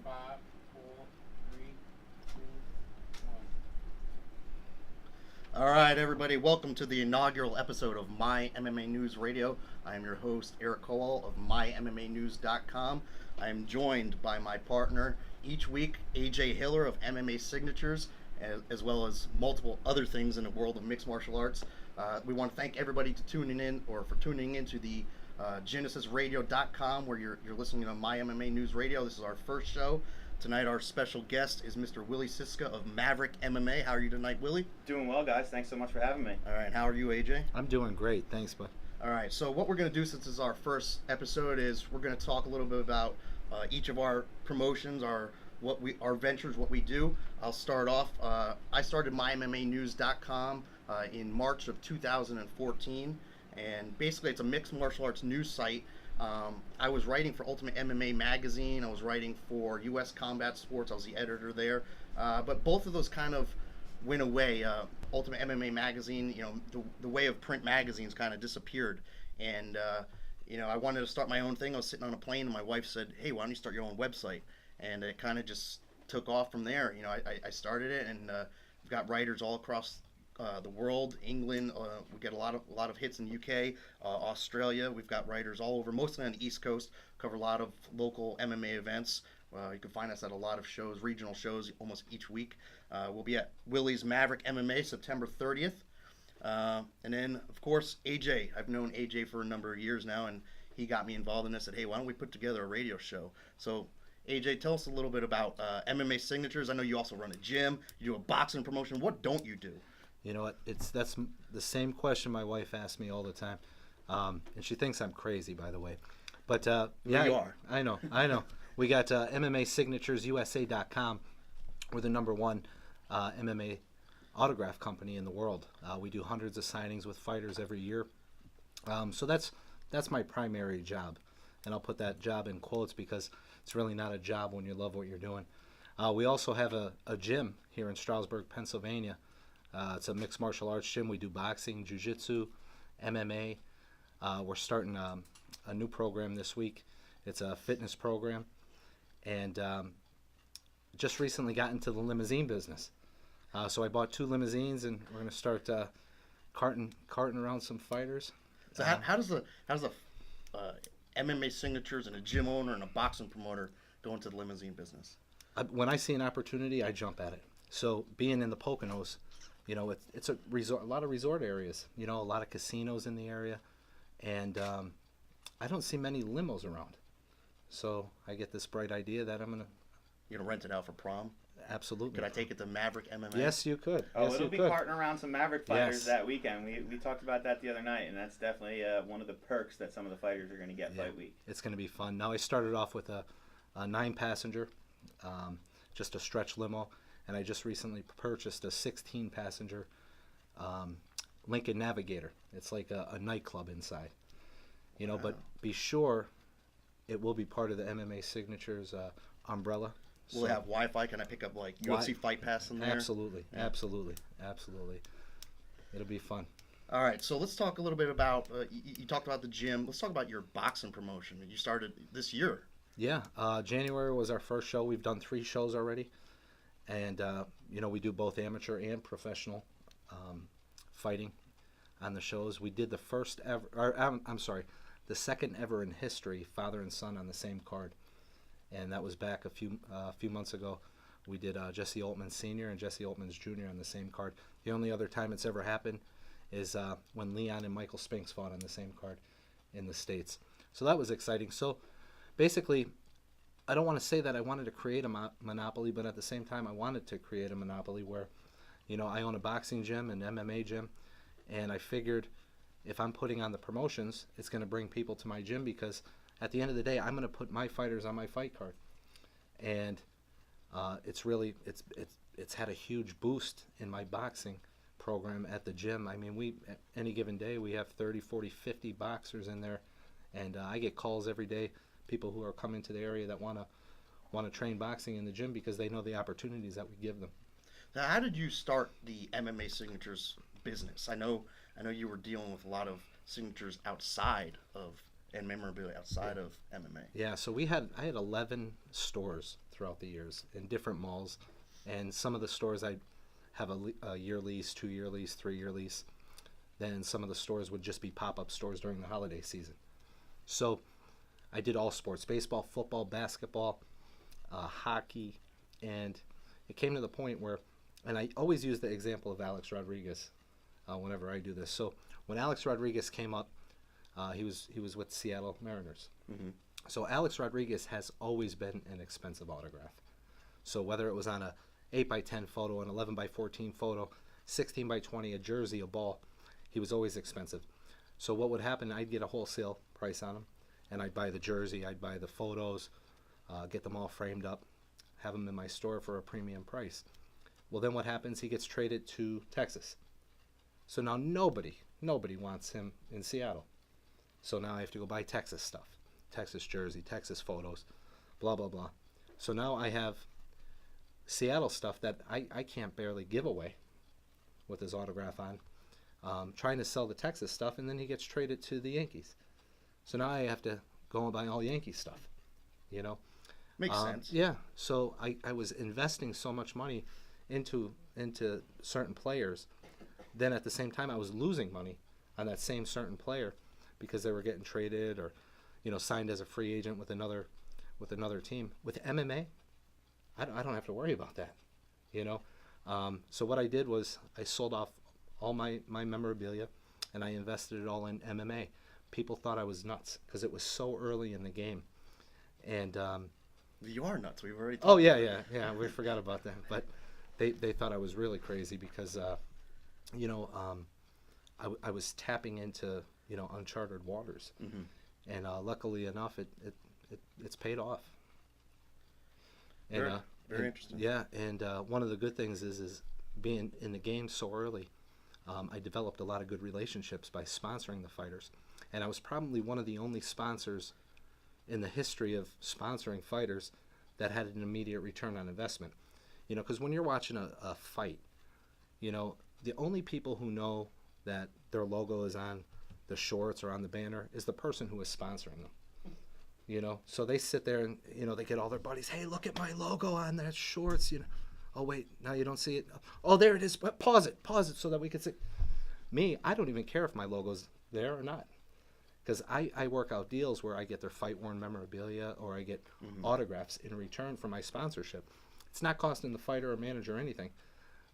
5, 4, 3, 2, 1. All right, everybody, welcome to the inaugural episode of My MMA News Radio. I am your host, Eric Kowal of MyMMANews.com. I am joined by my partner each week, AJ Hiller of MMA Signatures, as well as multiple other things in the world of mixed martial arts. We want to thank everybody for tuning into the GenesisRadio.com, where you're listening to My MMA News Radio. This is our first show. Tonight, our special guest is Mr. Willy Sisca of Maverick MMA. How are you tonight, Willy? Doing well, guys. Thanks so much for having me. All right. How are you, AJ? I'm doing great. Thanks, bud. All right. So what we're going to do, since this is our first episode, is we're going to talk a little bit about each of our promotions, our ventures, what we do. I'll start off. I started MyMMANews.com in March of 2014, and basically it's a mixed martial arts news site. I was writing for Ultimate MMA magazine. I was writing for U.S. Combat Sports. I was the editor there. But both of those kind of went away. Ultimate MMA magazine, the way of print magazines kind of disappeared. And, I wanted to start my own thing. I was sitting on a plane and my wife said, hey, why don't you start your own website? And it kind of just took off from there. I started it, and we've got writers all across the world. England, we get a lot of hits in the UK, Australia. We've got writers all over, mostly on the East Coast. Cover a lot of local MMA events. You can find us at a lot of shows, regional shows, almost each week. We'll be at Willy's Maverick MMA September 30th. And then, of course, AJ. I've known AJ for a number of years now, and he got me involved in this. Said, hey, why don't we put together a radio show? So, AJ, tell us a little bit about MMA Signatures. I know you also run a gym. You do a boxing promotion. What don't you do? You know what? That's the same question my wife asks me all the time, and she thinks I'm crazy, by the way. But yeah, you are. I know. We got MMA Signatures USA.com. We're the number one MMA autograph company in the world. We do hundreds of signings with fighters every year. So that's my primary job, and I'll put that job in quotes because it's really not a job when you love what you're doing. We also have a gym here in Stroudsburg, Pennsylvania. It's a mixed martial arts gym. We do boxing, jiu-jitsu, MMA. We're starting a new program this week. It's a fitness program, and just recently got into the limousine business. So I bought 2 limousines, and we're going to start carting around some fighters. So how does the MMA Signatures and a gym owner and a boxing promoter go into the limousine business? When I see an opportunity, I jump at it. So being in the Poconos, it's a resort, a lot of resort areas, a lot of casinos in the area, and I don't see many limos around. So I get this bright idea that I'm You're gonna rent it out for prom? Absolutely. Could I take it to Maverick MMA? Yes, you could. Oh, yes, it'll you be could. carting around some Maverick fighters Yes. that weekend. We talked about that the other night, and that's definitely one of the perks that some of the fighters are going to get fight week. It's going to be fun. Now I started off with a 9-passenger, just a stretch limo, and I just recently purchased a 16-passenger Lincoln Navigator. It's like a nightclub inside, Wow. But be sure it will be part of the MMA Signatures umbrella. Will it have Wi-Fi? Can I pick up like UFC Fight Pass in there? Absolutely, Yeah. absolutely. It'll be fun. All right, so let's talk a little bit about, you talked about the gym. Let's talk about your boxing promotion. You started this year. Yeah, January was our first show. We've done 3 shows already. And, we do both amateur and professional fighting on the shows. We did the second ever in history, father and son on the same card. And that was back a few months ago. We did Jesse Altman Sr. and Jesse Altman Jr. on the same card. The only other time it's ever happened is when Leon and Michael Spinks fought on the same card in the States. So that was exciting. So basically, I don't want to say that I wanted to create a monopoly, but at the same time, I wanted to create a monopoly where, I own a boxing gym and MMA gym, and I figured if I'm putting on the promotions, it's going to bring people to my gym because at the end of the day, I'm going to put my fighters on my fight card, and it's had a huge boost in my boxing program at the gym. I mean, any given day we have 30, 40, 50 boxers in there, and I get calls every day, people who are coming to the area that want to train boxing in the gym because they know the opportunities that we give them. Now, how did you start the MMA Signatures business? I know you were dealing with a lot of signatures outside of and memorabilia outside of MMA. Yeah, so I had 11 stores throughout the years in different malls, and some of the stores I have a year lease, 2-year lease, 3-year lease. Then some of the stores would just be pop-up stores during the holiday season. So I did all sports: baseball, football, basketball, hockey, and it came to the point where, and I always use the example of Alex Rodriguez whenever I do this. So when Alex Rodriguez came up, he was with Seattle Mariners. Mm-hmm. So Alex Rodriguez has always been an expensive autograph. So whether it was on a 8x10 photo, an 11x14 photo, 16x20, a jersey, a ball, he was always expensive. So what would happen, I'd get a wholesale price on him, and I'd buy the jersey, I'd buy the photos, get them all framed up, have them in my store for a premium price. Well, then what happens? He gets traded to Texas. So now nobody wants him in Seattle. So now I have to go buy Texas stuff, Texas jersey, Texas photos, blah, blah, blah. So now I have Seattle stuff that I can't barely give away with his autograph on, trying to sell the Texas stuff, and then he gets traded to the Yankees. So now I have to go and buy all Yankee stuff, you know. Makes sense. Yeah. So I was investing so much money into certain players. Then at the same time I was losing money on that same certain player because they were getting traded or, you know, signed as a free agent with another team. With MMA, I don't have to worry about that, you know. So what I did was I sold off all my memorabilia and I invested it all in MMA. People thought I was nuts because it was so early in the game. And You are nuts. We've already. oh yeah, we forgot about that. But they thought I was really crazy because you know, I was tapping into, you know, uncharted waters. Mm-hmm. And luckily enough, it's paid off. Very, And, very interesting. Yeah, and one of the good things is being in the game so early, I developed a lot of good relationships by sponsoring the fighters. And I was probably one of the only sponsors in the history of sponsoring fighters that had an immediate return on investment. You know, because when you're watching a fight, you know, the only people who know that their logo is on the shorts or on the banner is the person who is sponsoring them. You know, so they sit there and, you know, they get all their buddies, hey, look at my logo on that shorts, you know. Oh, wait, now you don't see it. Oh, there it is. But pause it so that we can see. Me, I don't even care if my logo's there or not. Because I work out deals where I get their fight-worn memorabilia or I get autographs in return for my sponsorship. It's not costing the fighter or manager anything.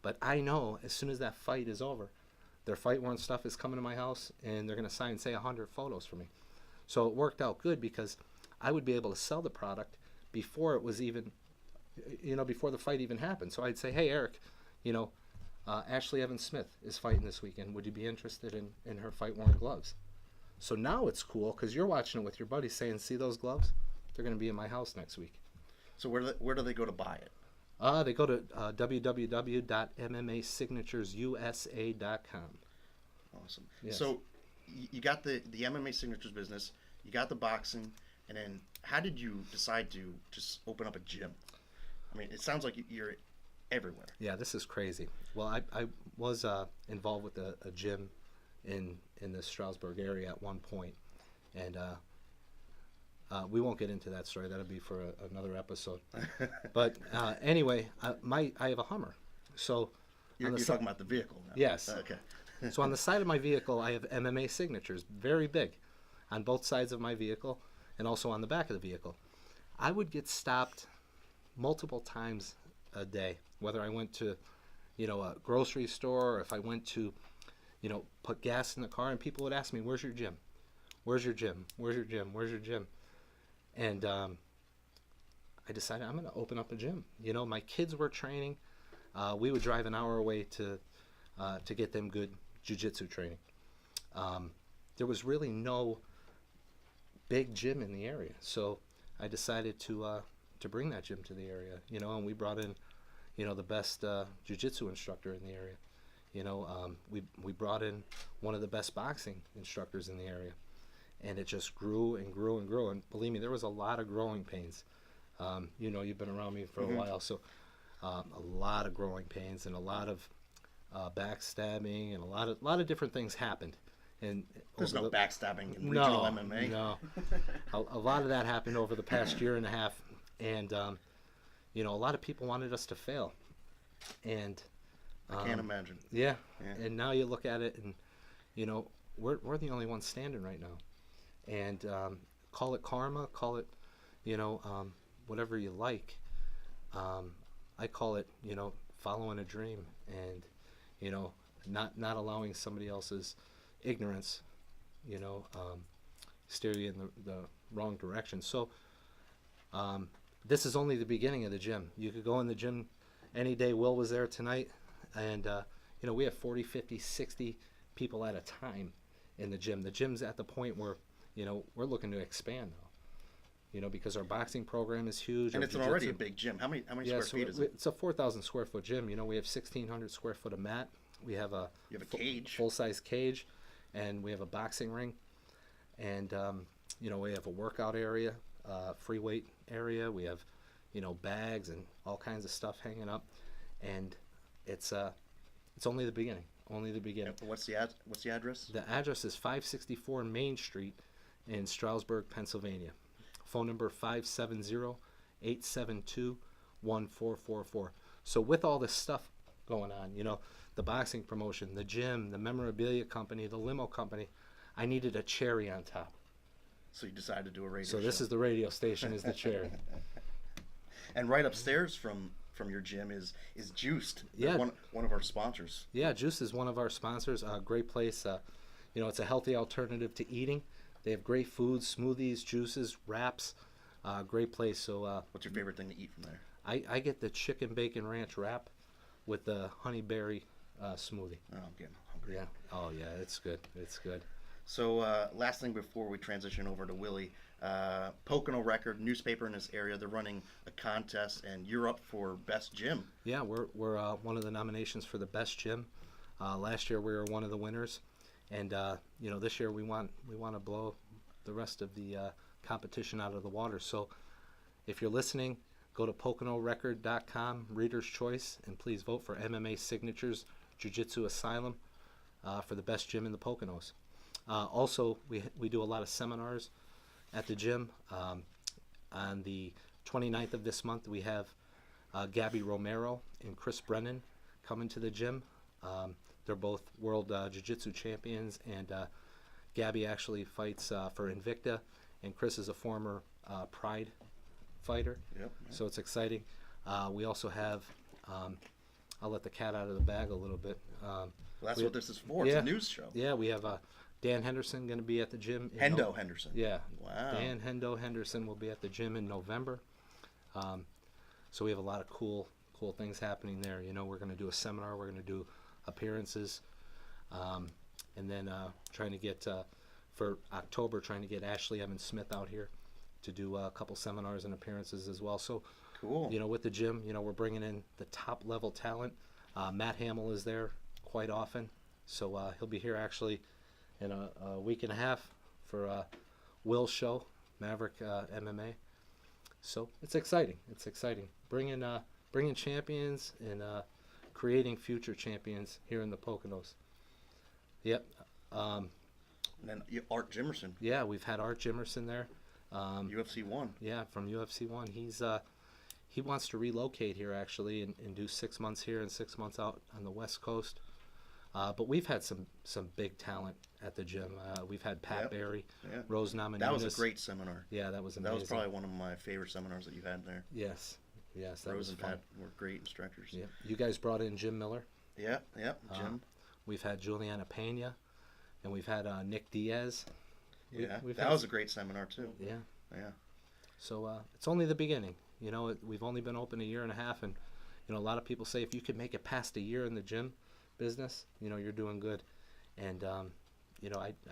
But I know as soon as that fight is over, their fight-worn stuff is coming to my house and they're going to sign, say, 100 photos for me. So it worked out good because I would be able to sell the product before it was even, you know, before the fight even happened. So I'd say, hey, Eric, you know, Ashley Evans Smith is fighting this weekend. Would you be interested in her fight-worn gloves? So now it's cool because you're watching it with your buddies saying, see those gloves? They're going to be in my house next week. So where do they go to buy it? They go to www.MMASignaturesusa.com. Awesome. Yes. So you got the MMA Signatures business, you got the boxing, and then how did you decide to just open up a gym? I mean, it sounds like you're everywhere. Yeah, this is crazy. Well, I was involved with a gym in the Stroudsburg area at one point, and we won't get into that story. That'll be for another episode. But anyway, I have a Hummer. So You're talking about the vehicle now. Yes. Okay. So on the side of my vehicle, I have MMA Signatures, very big, on both sides of my vehicle and also on the back of the vehicle. I would get stopped multiple times a day, whether I went to, you know, a grocery store or if I went to, you know, put gas in the car, and people would ask me, where's your gym? Where's your gym? Where's your gym? Where's your gym? And I decided I'm going to open up a gym. You know, my kids were training. We would drive an hour away to get them good jiu-jitsu training. There was really no big gym in the area, so I decided to bring that gym to the area. You know, and we brought in, you know, the best jiu-jitsu instructor in the area. You know, we brought in one of the best boxing instructors in the area, and it just grew and grew and grew. And believe me, there was a lot of growing pains. You know, you've been around me for a while, so a lot of growing pains and a lot of backstabbing and a lot of different things happened. And There's no backstabbing in regional MMA. No. A lot of that happened over the past year and a half, and a lot of people wanted us to fail, and I can't imagine. Yeah. Yeah. And now you look at it, and we're the only ones standing right now, and call it karma, call it whatever you like. I call it following a dream, and not allowing somebody else's ignorance steer you in the wrong direction. So this is only the beginning of the gym. You could go in the gym any day. Will was there tonight, and we have 40, 50, 60 people at a time in the gym. The gym's at the point where we're looking to expand now, because our boxing program is huge. And our it's already a jiu-jitsu- big gym. How many yeah, square so feet is it? it's a 4,000 square foot gym. We have 1,600 square foot of mat. We have a You have a cage. full size cage, and we have a boxing ring, and we have a workout area, free weight area. We have bags and all kinds of stuff hanging up, and it's only the beginning. Only the beginning. What's the address? The address is 564 Main Street in Stroudsburg, Pennsylvania. Phone number 570-872-1444. So with all this stuff going on, the boxing promotion, the gym, the memorabilia company, the limo company, I needed a cherry on top. So you decided to do a radio So show. this is the radio station, is the cherry. And right upstairs from your gym is Juiced. Yeah. One of our sponsors. Yeah, Juice is one of our sponsors. Great place. It's a healthy alternative to eating. They have great foods, smoothies, juices, wraps. Great place. So What's your favorite thing to eat from there? I get the chicken bacon ranch wrap with the honey berry smoothie. Oh, I'm getting hungry. Yeah. Oh yeah, it's good. It's good. So last thing before we transition over to Willy, Pocono Record, newspaper in this area, they're running a contest, and you're up for best gym. Yeah, we're one of the nominations for the best gym. Last year we were one of the winners, and this year we want to blow the rest of the competition out of the water. So if you're listening, go to PoconoRecord.com, Reader's Choice, and please vote for MMA Signatures Jiu-Jitsu Asylum for the best gym in the Poconos. Also, we do a lot of seminars at the gym. On the 29th of this month, we have Gabby Romero and Chris Brennan coming to the gym. They're both world jiu-jitsu champions, and Gabby actually fights for Invicta, and Chris is a former Pride fighter. Yep. So it's exciting. We also have, I'll let the cat out of the bag a little bit. Well, that's what this is for. It's Yeah. a news show. Yeah, we have Dan Henderson going to be at the gym. Hendo Henderson. Yeah. Wow. Dan Hendo Henderson will be at the gym in November. So we have a lot of cool things happening there. We're going to do a seminar. We're going to do appearances. And then trying to get, for October, trying to get Ashley Evans Smith out here to do a couple seminars and appearances as well. So, Cool. with the gym, we're bringing in the top level talent. Matt Hamill is there quite often. So he'll be here actually in a week and a half for Will's show, Maverick MMA. So it's exciting. It's exciting. Bringing champions and creating future champions here in the Poconos. Yep. And then Art Jimerson, Yeah, we've had Art Jimerson there. UFC 1. Yeah, from UFC 1. He wants to relocate here actually and do 6 months here and 6 months out on the West Coast. But we've had some big talent at the gym. We've had Pat Yep. Barry, Yeah. Rose Namajunas. That was a great seminar. Yeah, that was That amazing. was probably one of my favorite seminars that you had there. Yes, that Rose was and fun. Pat were great instructors. Yeah, you guys brought in Jim Miller. Yep, Jim. We've had Juliana Pena, and we've had Nick Diaz. Yeah, we've that had- was a great seminar too. Yeah. Yeah. So it's only the beginning. We've only been open a year and a half, and a lot of people say if you could make it past a year in the gym business, you're doing good. And I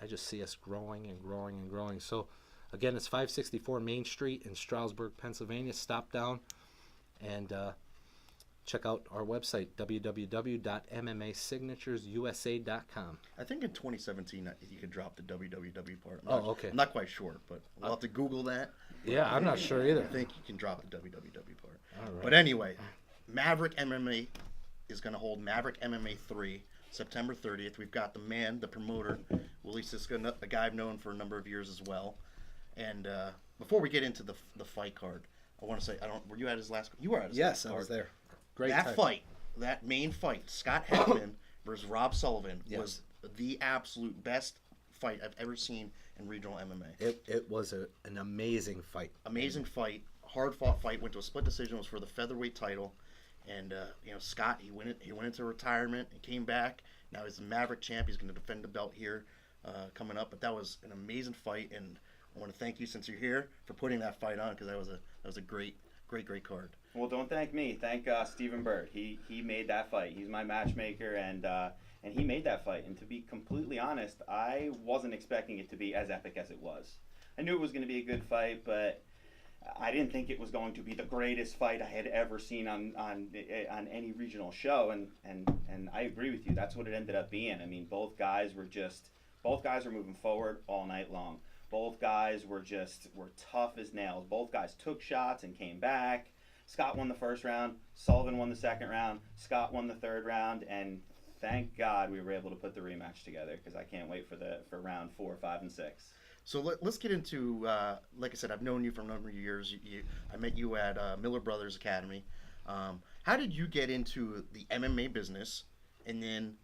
just see us growing and growing and growing. So again, it's 564 Main Street in Stroudsburg, Pennsylvania. Stop down and check out our website, www.MMASignaturesusa.com. I think in 2017 you could drop the www part. Okay. I'm not quite sure, but we'll have to Google that. Yeah, I'm not sure either. I think you can drop the www part. All right. But anyway, Maverick MMA is going to hold Maverick MMA 3 September 30th. We've got the promoter, Willy Sisca, a guy I've known for a number of years as well. And before we get into the fight card, I I want to say, I don't. Were you at his last? You were at his Yes, last I was card. there. Great That time. fight, that main fight, Scott Heckman versus Rob Sullivan, Yes. was the absolute best fight I've ever seen in regional MMA. It was an amazing fight. Amazing fight, hard fought fight. Went to a split decision. Was for the featherweight title, and Scott he went into retirement and came back. Now he's the Maverick champ. He's going to defend the belt here coming up. But that was an amazing fight, and I want to thank you since you're here for putting that fight on because that was a great card. Well, don't thank me. Thank Stephen Bird. He made that fight. He's my matchmaker, and he made that fight. And to be completely honest, I wasn't expecting it to be as epic as it was. I knew it was going to be a good fight, but I didn't think it was going to be the greatest fight I had ever seen on any regional show. And I agree with you. That's what it ended up being. I mean, both guys were moving forward all night long. Both guys were tough as nails. Both guys took shots and came back. Scott won the first round. Sullivan won the second round. Scott won the third round. And thank God we were able to put the rematch together because I can't wait for round 4, 5, and 6. So let's get into, like I said, I've known you for a number of years. I met you at Miller Brothers Academy. How did you get into the MMA business? And then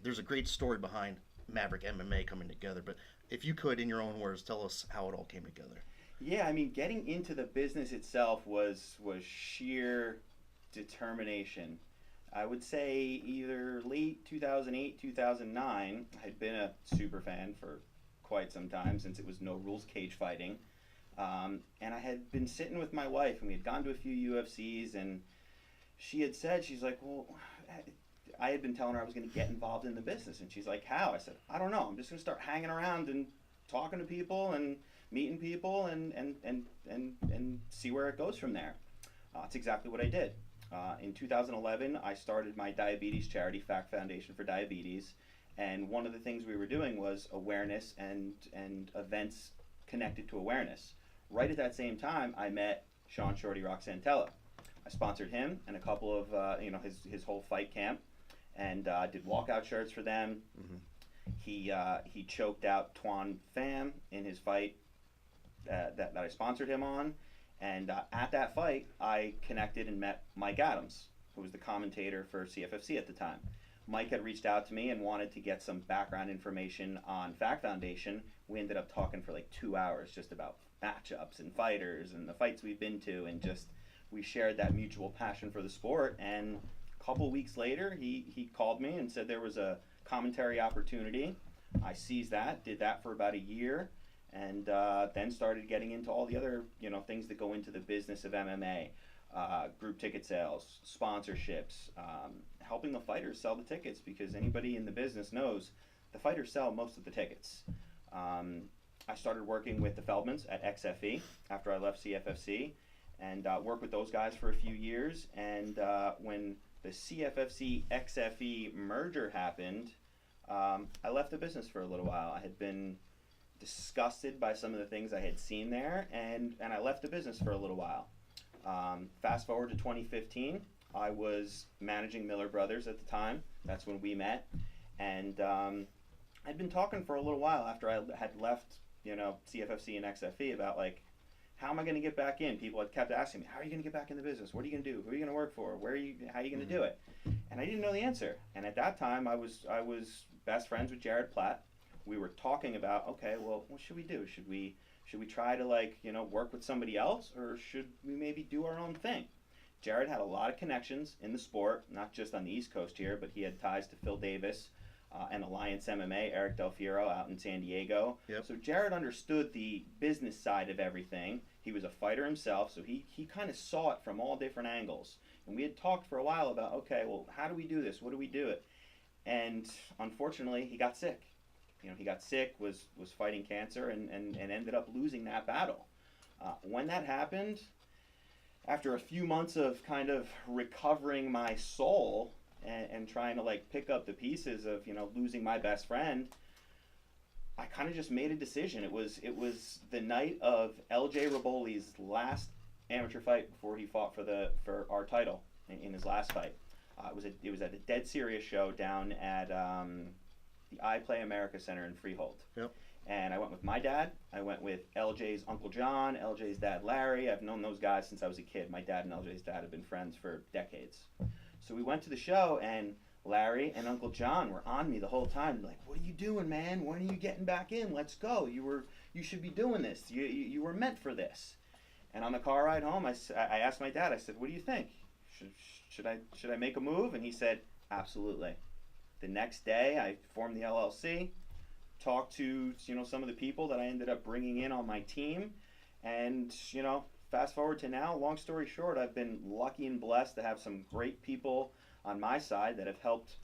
there's a great story behind Maverick MMA coming together. But if you could, in your own words, tell us how it all came together. Yeah, I mean, getting into the business itself was sheer determination. I would say either late 2008, 2009. I had been a super fan for quite some time since it was no rules cage fighting. And I had been sitting with my wife, and we had gone to a few UFCs, and she had said, she's like, well, I had been telling her I was going to get involved in the business, and she's like, how? I said, I don't know. I'm just going to start hanging around and talking to people and meeting people and see where it goes from there. That's exactly what I did. In 2011, I started my diabetes charity, Fact Foundation for Diabetes, and one of the things we were doing was awareness and events connected to awareness. Right at that same time, I met Sean Shorty Rock Santella. I sponsored him and a couple of his whole fight camp, and did walkout shirts for them. Mm-hmm. He choked out Tuan Pham in his fight that I sponsored him on, and at that fight, I connected and met Mike Adams, who was the commentator for CFFC at the time. Mike had reached out to me and wanted to get some background information on Fact Foundation. We ended up talking for like 2 hours just about matchups and fighters and the fights we've been to, and just we shared that mutual passion for the sport. And a couple weeks later, he called me and said there was a commentary opportunity. I seized that, did that for about a year, and then started getting into all the other things that go into the business of MMA. Group ticket sales, sponsorships, helping the fighters sell the tickets, because anybody in the business knows the fighters sell most of the tickets. I started working with the Feldmans at XFE after I left CFFC, and worked with those guys for a few years. And when the CFFC XFE merger happened, I left the business for a little while. I had been disgusted by some of the things I had seen there, and I left the business for a little while. Fast forward to 2015, I was managing Miller Brothers at the time. That's when we met, and I'd been talking for a little while after I had left, CFFC and XFE about like, how am I going to get back in? People had kept asking me, how are you going to get back in the business? What are you going to do? Who are you going to work for? How are you going to do it? And I didn't know the answer. And at that time, I was best friends with Jared Platt. We were talking about, okay, well, what should we do? Should we try to work with somebody else, or should we maybe do our own thing? Jared had a lot of connections in the sport, not just on the East Coast here, but he had ties to Phil Davis and Alliance MMA, Eric Del Fiero out in San Diego. Yep. So Jared understood the business side of everything. He was a fighter himself, so he kind of saw it from all different angles. And we had talked for a while about, okay, well, how do we do this? What do we do it? And unfortunately, he got sick. He got sick, was fighting cancer, and ended up losing that battle. When that happened, after a few months of kind of recovering my soul and trying to pick up the pieces of losing my best friend, I kind of just made a decision. It was the night of LJ Raboli's last amateur fight before he fought for our title in his last fight. It was at a Dead Serious show down at the I Play America Center in Freehold. Yep. And I went with my dad. I went with LJ's Uncle John, LJ's dad Larry. I've known those guys since I was a kid. My dad and LJ's dad have been friends for decades. So we went to the show, and Larry and Uncle John were on me the whole time, like, "What are you doing, man? When are you getting back in? Let's go. You should be doing this. You were meant for this." And on the car ride home, I asked my dad. I said, "What do you think? Should I make a move?" And he said, "Absolutely." The next day, I formed the LLC, talked to some of the people that I ended up bringing in on my team, and fast forward to now. Long story short, I've been lucky and blessed to have some great people on my side that have helped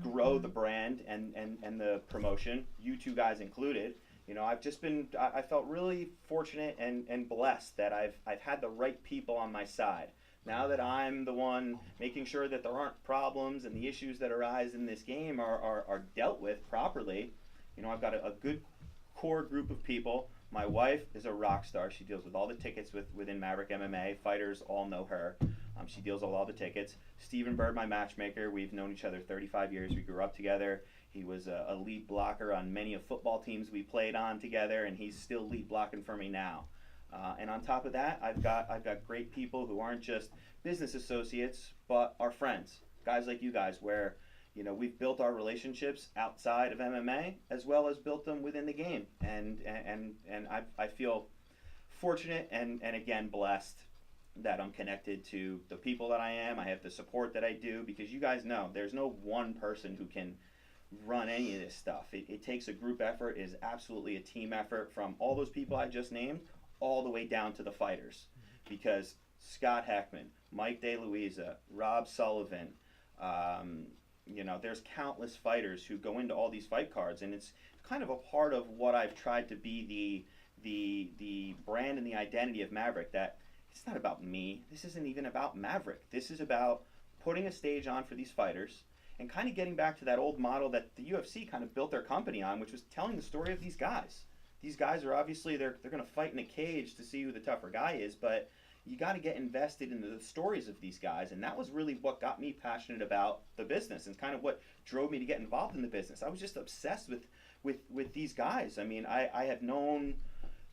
grow the brand and the promotion. You two guys included. I felt really fortunate and blessed that I've had the right people on my side. Now that I'm the one making sure that there aren't problems and the issues that arise in this game are dealt with properly, I've got a good core group of people. My wife is a rock star. She deals with all the tickets within Maverick MMA. Fighters all know her. She deals with all the tickets. Stephen Bird, my matchmaker, we've known each other 35 years. We grew up together. He was a lead blocker on many of football teams we played on together, and he's still lead blocking for me now. And on top of that, I've got great people who aren't just business associates, but are friends. Guys like you guys, where we've built our relationships outside of MMA as well as built them within the game. And I feel fortunate and again blessed that I'm connected to the people that I am. I have the support that I do, because you guys know there's no one person who can run any of this stuff. It takes a group effort. It is absolutely a team effort, from all those people I just named all the way down to the fighters, because Scott Heckman, Mike DeLuisa, Rob Sullivan, there's countless fighters who go into all these fight cards, and it's kind of a part of what I've tried to be the brand and the identity of Maverick, that it's not about me. This isn't even about Maverick. This is about putting a stage on for these fighters and kind of getting back to that old model that the UFC kind of built their company on, which was telling the story of these guys. These guys are obviously, they're going to fight in a cage to see who the tougher guy is, but you got to get invested in the stories of these guys, and that was really what got me passionate about the business and kind of what drove me to get involved in the business. I was just obsessed with these guys. I mean, I have known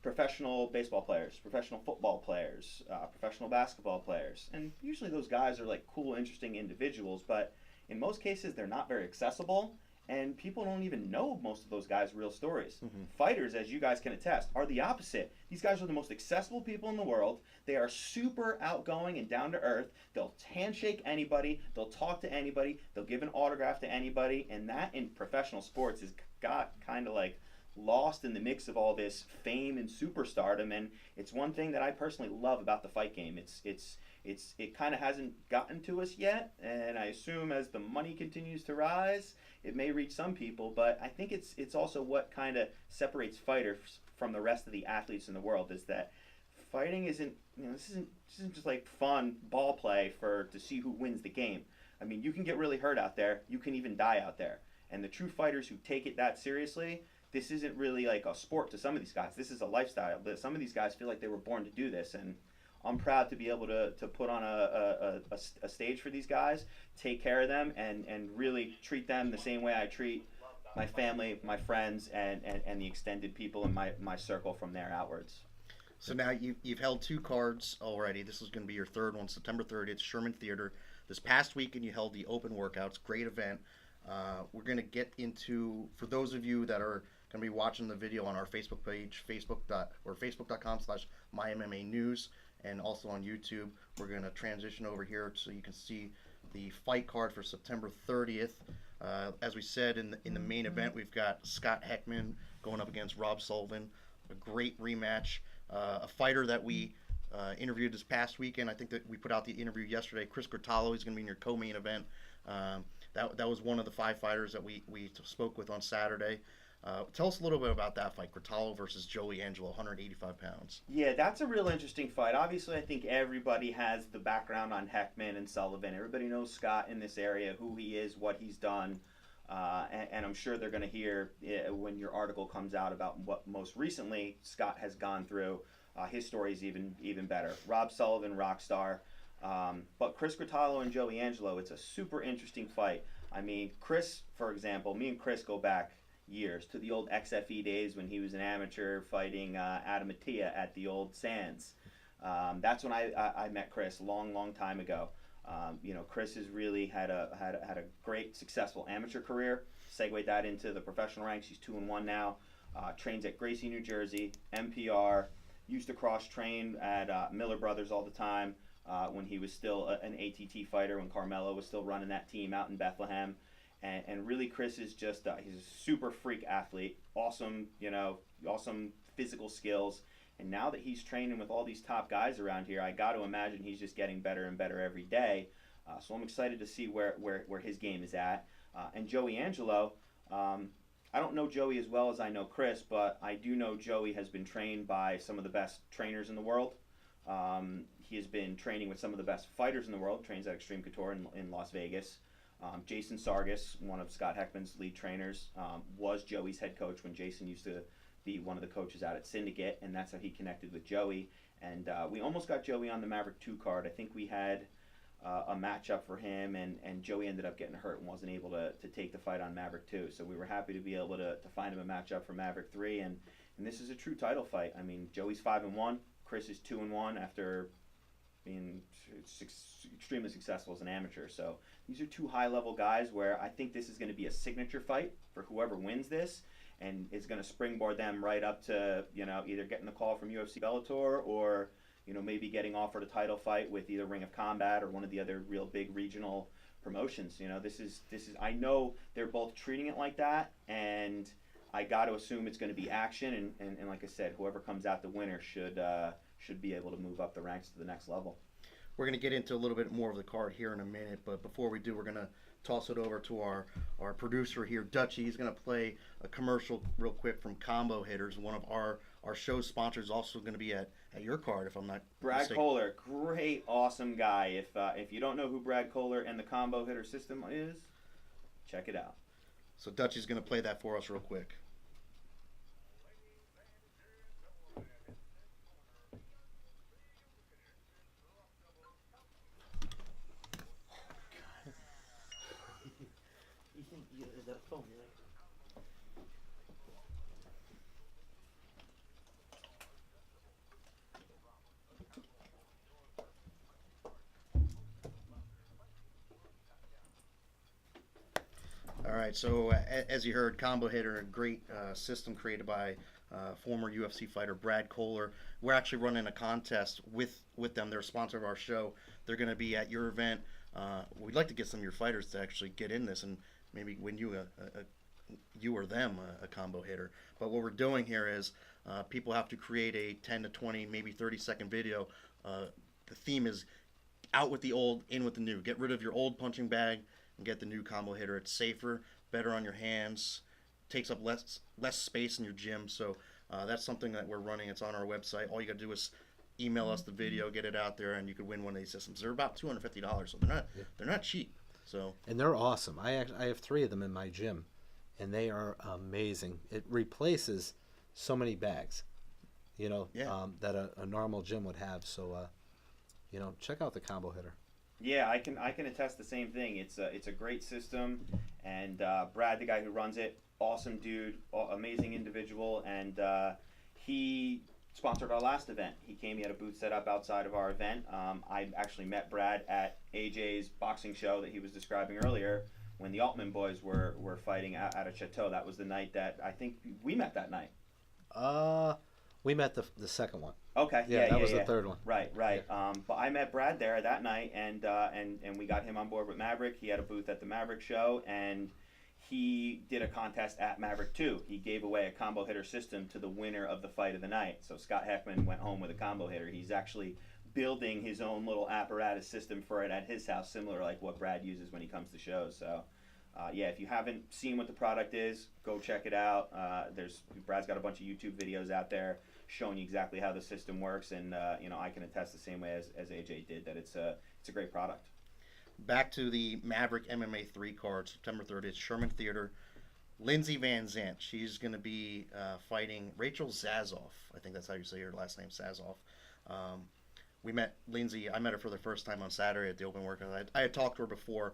professional baseball players, professional football players, professional basketball players, and usually those guys are like cool, interesting individuals, but in most cases they're not very accessible, and people don't even know most of those guys' real stories. Fighters, as you guys can attest, are the opposite. These guys are the most accessible people in the world. They are super outgoing and down to earth. They'll handshake anybody, they'll talk to anybody, they'll give an autograph to anybody, and that in professional sports has got kind of like lost in the mix of all this fame and superstardom. And it's one thing that I personally love about the fight game. It kind of hasn't gotten to us yet, and I assume as the money continues to rise, it may reach some people, but I think it's also what kind of separates fighters from the rest of the athletes in the world, is that fighting isn't, this isn't just like fun ball play to see who wins the game. I mean, you can get really hurt out there, you can even die out there. And the true fighters who take it that seriously, this isn't really like a sport to some of these guys. This is a lifestyle. Some of these guys feel like they were born to do this, and I'm proud to be able to put on a stage for these guys, take care of them, and really treat them the same way I treat my family, my friends, and the extended people in my circle from there outwards. So now you've held 2 cards already. This is going to be your third one, September 30th, Sherman Theater. This past weekend you held the open workouts. Great event. We're going to get into, for those of you that are going to be watching the video on our Facebook page, facebook.com/MyMMANews, and also on YouTube, we're going to transition over here so you can see the fight card for September 30th. As we said, in the main event, we've got Scott Heckman going up against Rob Sullivan. A great rematch. A fighter that we interviewed this past weekend. I think that we put out the interview yesterday. Chris Grotalo, he's going to be in your co-main event. That was one of the 5 fighters that we spoke with on Saturday. Tell us a little bit about that fight, Grotalo versus Joey Angelo, 185 pounds. Yeah, that's a real interesting fight. Obviously, I think everybody has the background on Heckman and Sullivan. Everybody knows Scott in this area, who he is, what he's done. And I'm sure they're going to hear when your article comes out about what most recently Scott has gone through. His story is even better. Rob Sullivan, rock star. But Chris Grotalo and Joey Angelo, it's a super interesting fight. I mean, Chris, for example, me and Chris go back years, to the old XFE days when he was an amateur fighting Adam Mattia at the old Sands. That's when I met Chris long time ago. Chris has really had a great successful amateur career. Segued that into the professional ranks. He's 2-1 now. Trains at Gracie, New Jersey, MPR. Used to cross train at Miller Brothers all the time when he was still an ATT fighter, when Carmelo was still running that team out in Bethlehem. And really, Chris is just he's a super freak athlete. Awesome, awesome physical skills. And now that he's training with all these top guys around here, I got to imagine he's just getting better and better every day. So I'm excited to see where his game is at. And Joey Angelo, I don't know Joey as well as I know Chris, but I do know Joey has been trained by some of the best trainers in the world. He has been training with some of the best fighters in the world, trains at Extreme Couture in Las Vegas. Jason Sargis, one of Scott Heckman's lead trainers, was Joey's head coach when Jason used to be one of the coaches out at Syndicate, and that's how he connected with Joey. And we almost got Joey on the Maverick 2 card. I think we had a matchup for him, and Joey ended up getting hurt and wasn't able to take the fight on Maverick 2. So we were happy to be able to find him a matchup for Maverick 3, and this is a true title fight. I mean, Joey's 5-1, Chris is 2-1 after being extremely successful as an amateur. So these are two high-level guys where I think this is going to be a signature fight for whoever wins this, and it's going to springboard them right up to either getting the call from UFC Bellator or maybe getting offered a title fight with either Ring of Combat or one of the other real big regional promotions. This is I know they're both treating it like that, and I got to assume it's going to be action, and like I said, whoever comes out the winner should be able to move up the ranks to the next level. We're going to get into a little bit more of the card here in a minute, but before we do, we're going to toss it over to our producer here, Dutchy. He's going to play a commercial real quick from Combo Hitters. One of our show sponsors, also going to be at your card, if I'm not Brad mistaken. Kohler, great, awesome guy. If you don't know who Brad Kohler and the Combo Hitter system is, check it out. So Dutchy's going to play that for us real quick. Is that a phone? All right, so as you heard, Combo Hitter, a great system created by former UFC fighter Brad Kohler. We're actually running a contest with them. They're a sponsor of our show. They're going to be at your event. We'd like to get some of your fighters to actually get in this and maybe win you you or them a Combo Hitter. But what we're doing here is people have to create a 10 to 20, maybe 30-second video. The theme is out with the old, in with the new. Get rid of your old punching bag and get the new Combo Hitter. It's safer, better on your hands, takes up less space in your gym. So that's something that we're running. It's on our website. All you got to do is email us the video, get it out there, and you could win one of these systems. They're about $250, so they're not cheap. So and they're awesome. I have 3 of them in my gym, and they are amazing. It replaces so many bags, that a normal gym would have. So check out the Combo Hitter. Yeah, I can attest the same thing. It's a great system, and Brad, the guy who runs it, awesome dude, amazing individual, and he sponsored our last event. He came, he had a booth set up outside of our event. I actually met Brad at AJ's boxing show that he was describing earlier when the Altman boys were fighting at a chateau. That was the night that I think we met that night. We met the second one. Okay, that was the third one. Right. Yeah. But I met Brad there that night, and we got him on board with Maverick. He had a booth at the Maverick show, and he did a contest at Maverick 2. He gave away a Combo Hitter system to the winner of the fight of the night. So Scott Heckman went home with a Combo Hitter. He's actually building his own little apparatus system for it at his house, similar like what Brad uses when he comes to shows. So if you haven't seen what the product is, go check it out. Brad's got a bunch of YouTube videos out there showing you exactly how the system works, and I can attest the same way as AJ did that it's a great product. Back to the Maverick MMA 3 card, September 3rd. It's Sherman Theater. Lindsay Van Zant. She's going to be fighting Rachel Zazoff. I think that's how you say her last name, Zazoff. we met Lindsay. I met her for the first time on Saturday at the open workout. I had talked to her before.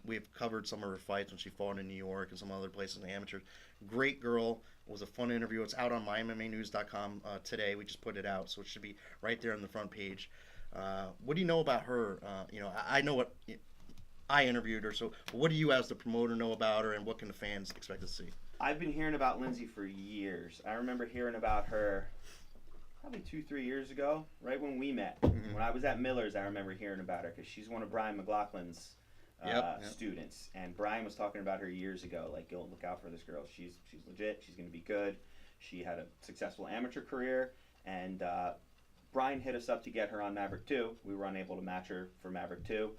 We've covered some of her fights when she fought in New York and some other places in the amateurs. Great girl. It was a fun interview. It's out on MyMMANews.com today. We just put it out, so it should be right there on the front page. What do you know about her? I know what I interviewed her. So what do you, as the promoter, know about her, and what can the fans expect to see? I've been hearing about Lindsay for years. I remember hearing about her probably 2-3 years ago, right when we met. Mm-hmm. When I was at Miller's, I remember hearing about her because she's one of Brian McLaughlin's students. And Brian was talking about her years ago, like, yo, look out for this girl. She's legit. She's going to be good. She had a successful amateur career. And Brian hit us up to get her on Maverick 2. We were unable to match her for Maverick 2.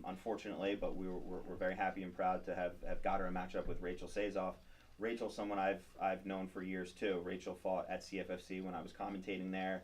Unfortunately, but we're very happy and proud to have got her a matchup with Rachel Sazoff. Rachel's someone I've known for years too. Rachel fought at CFFC when I was commentating there.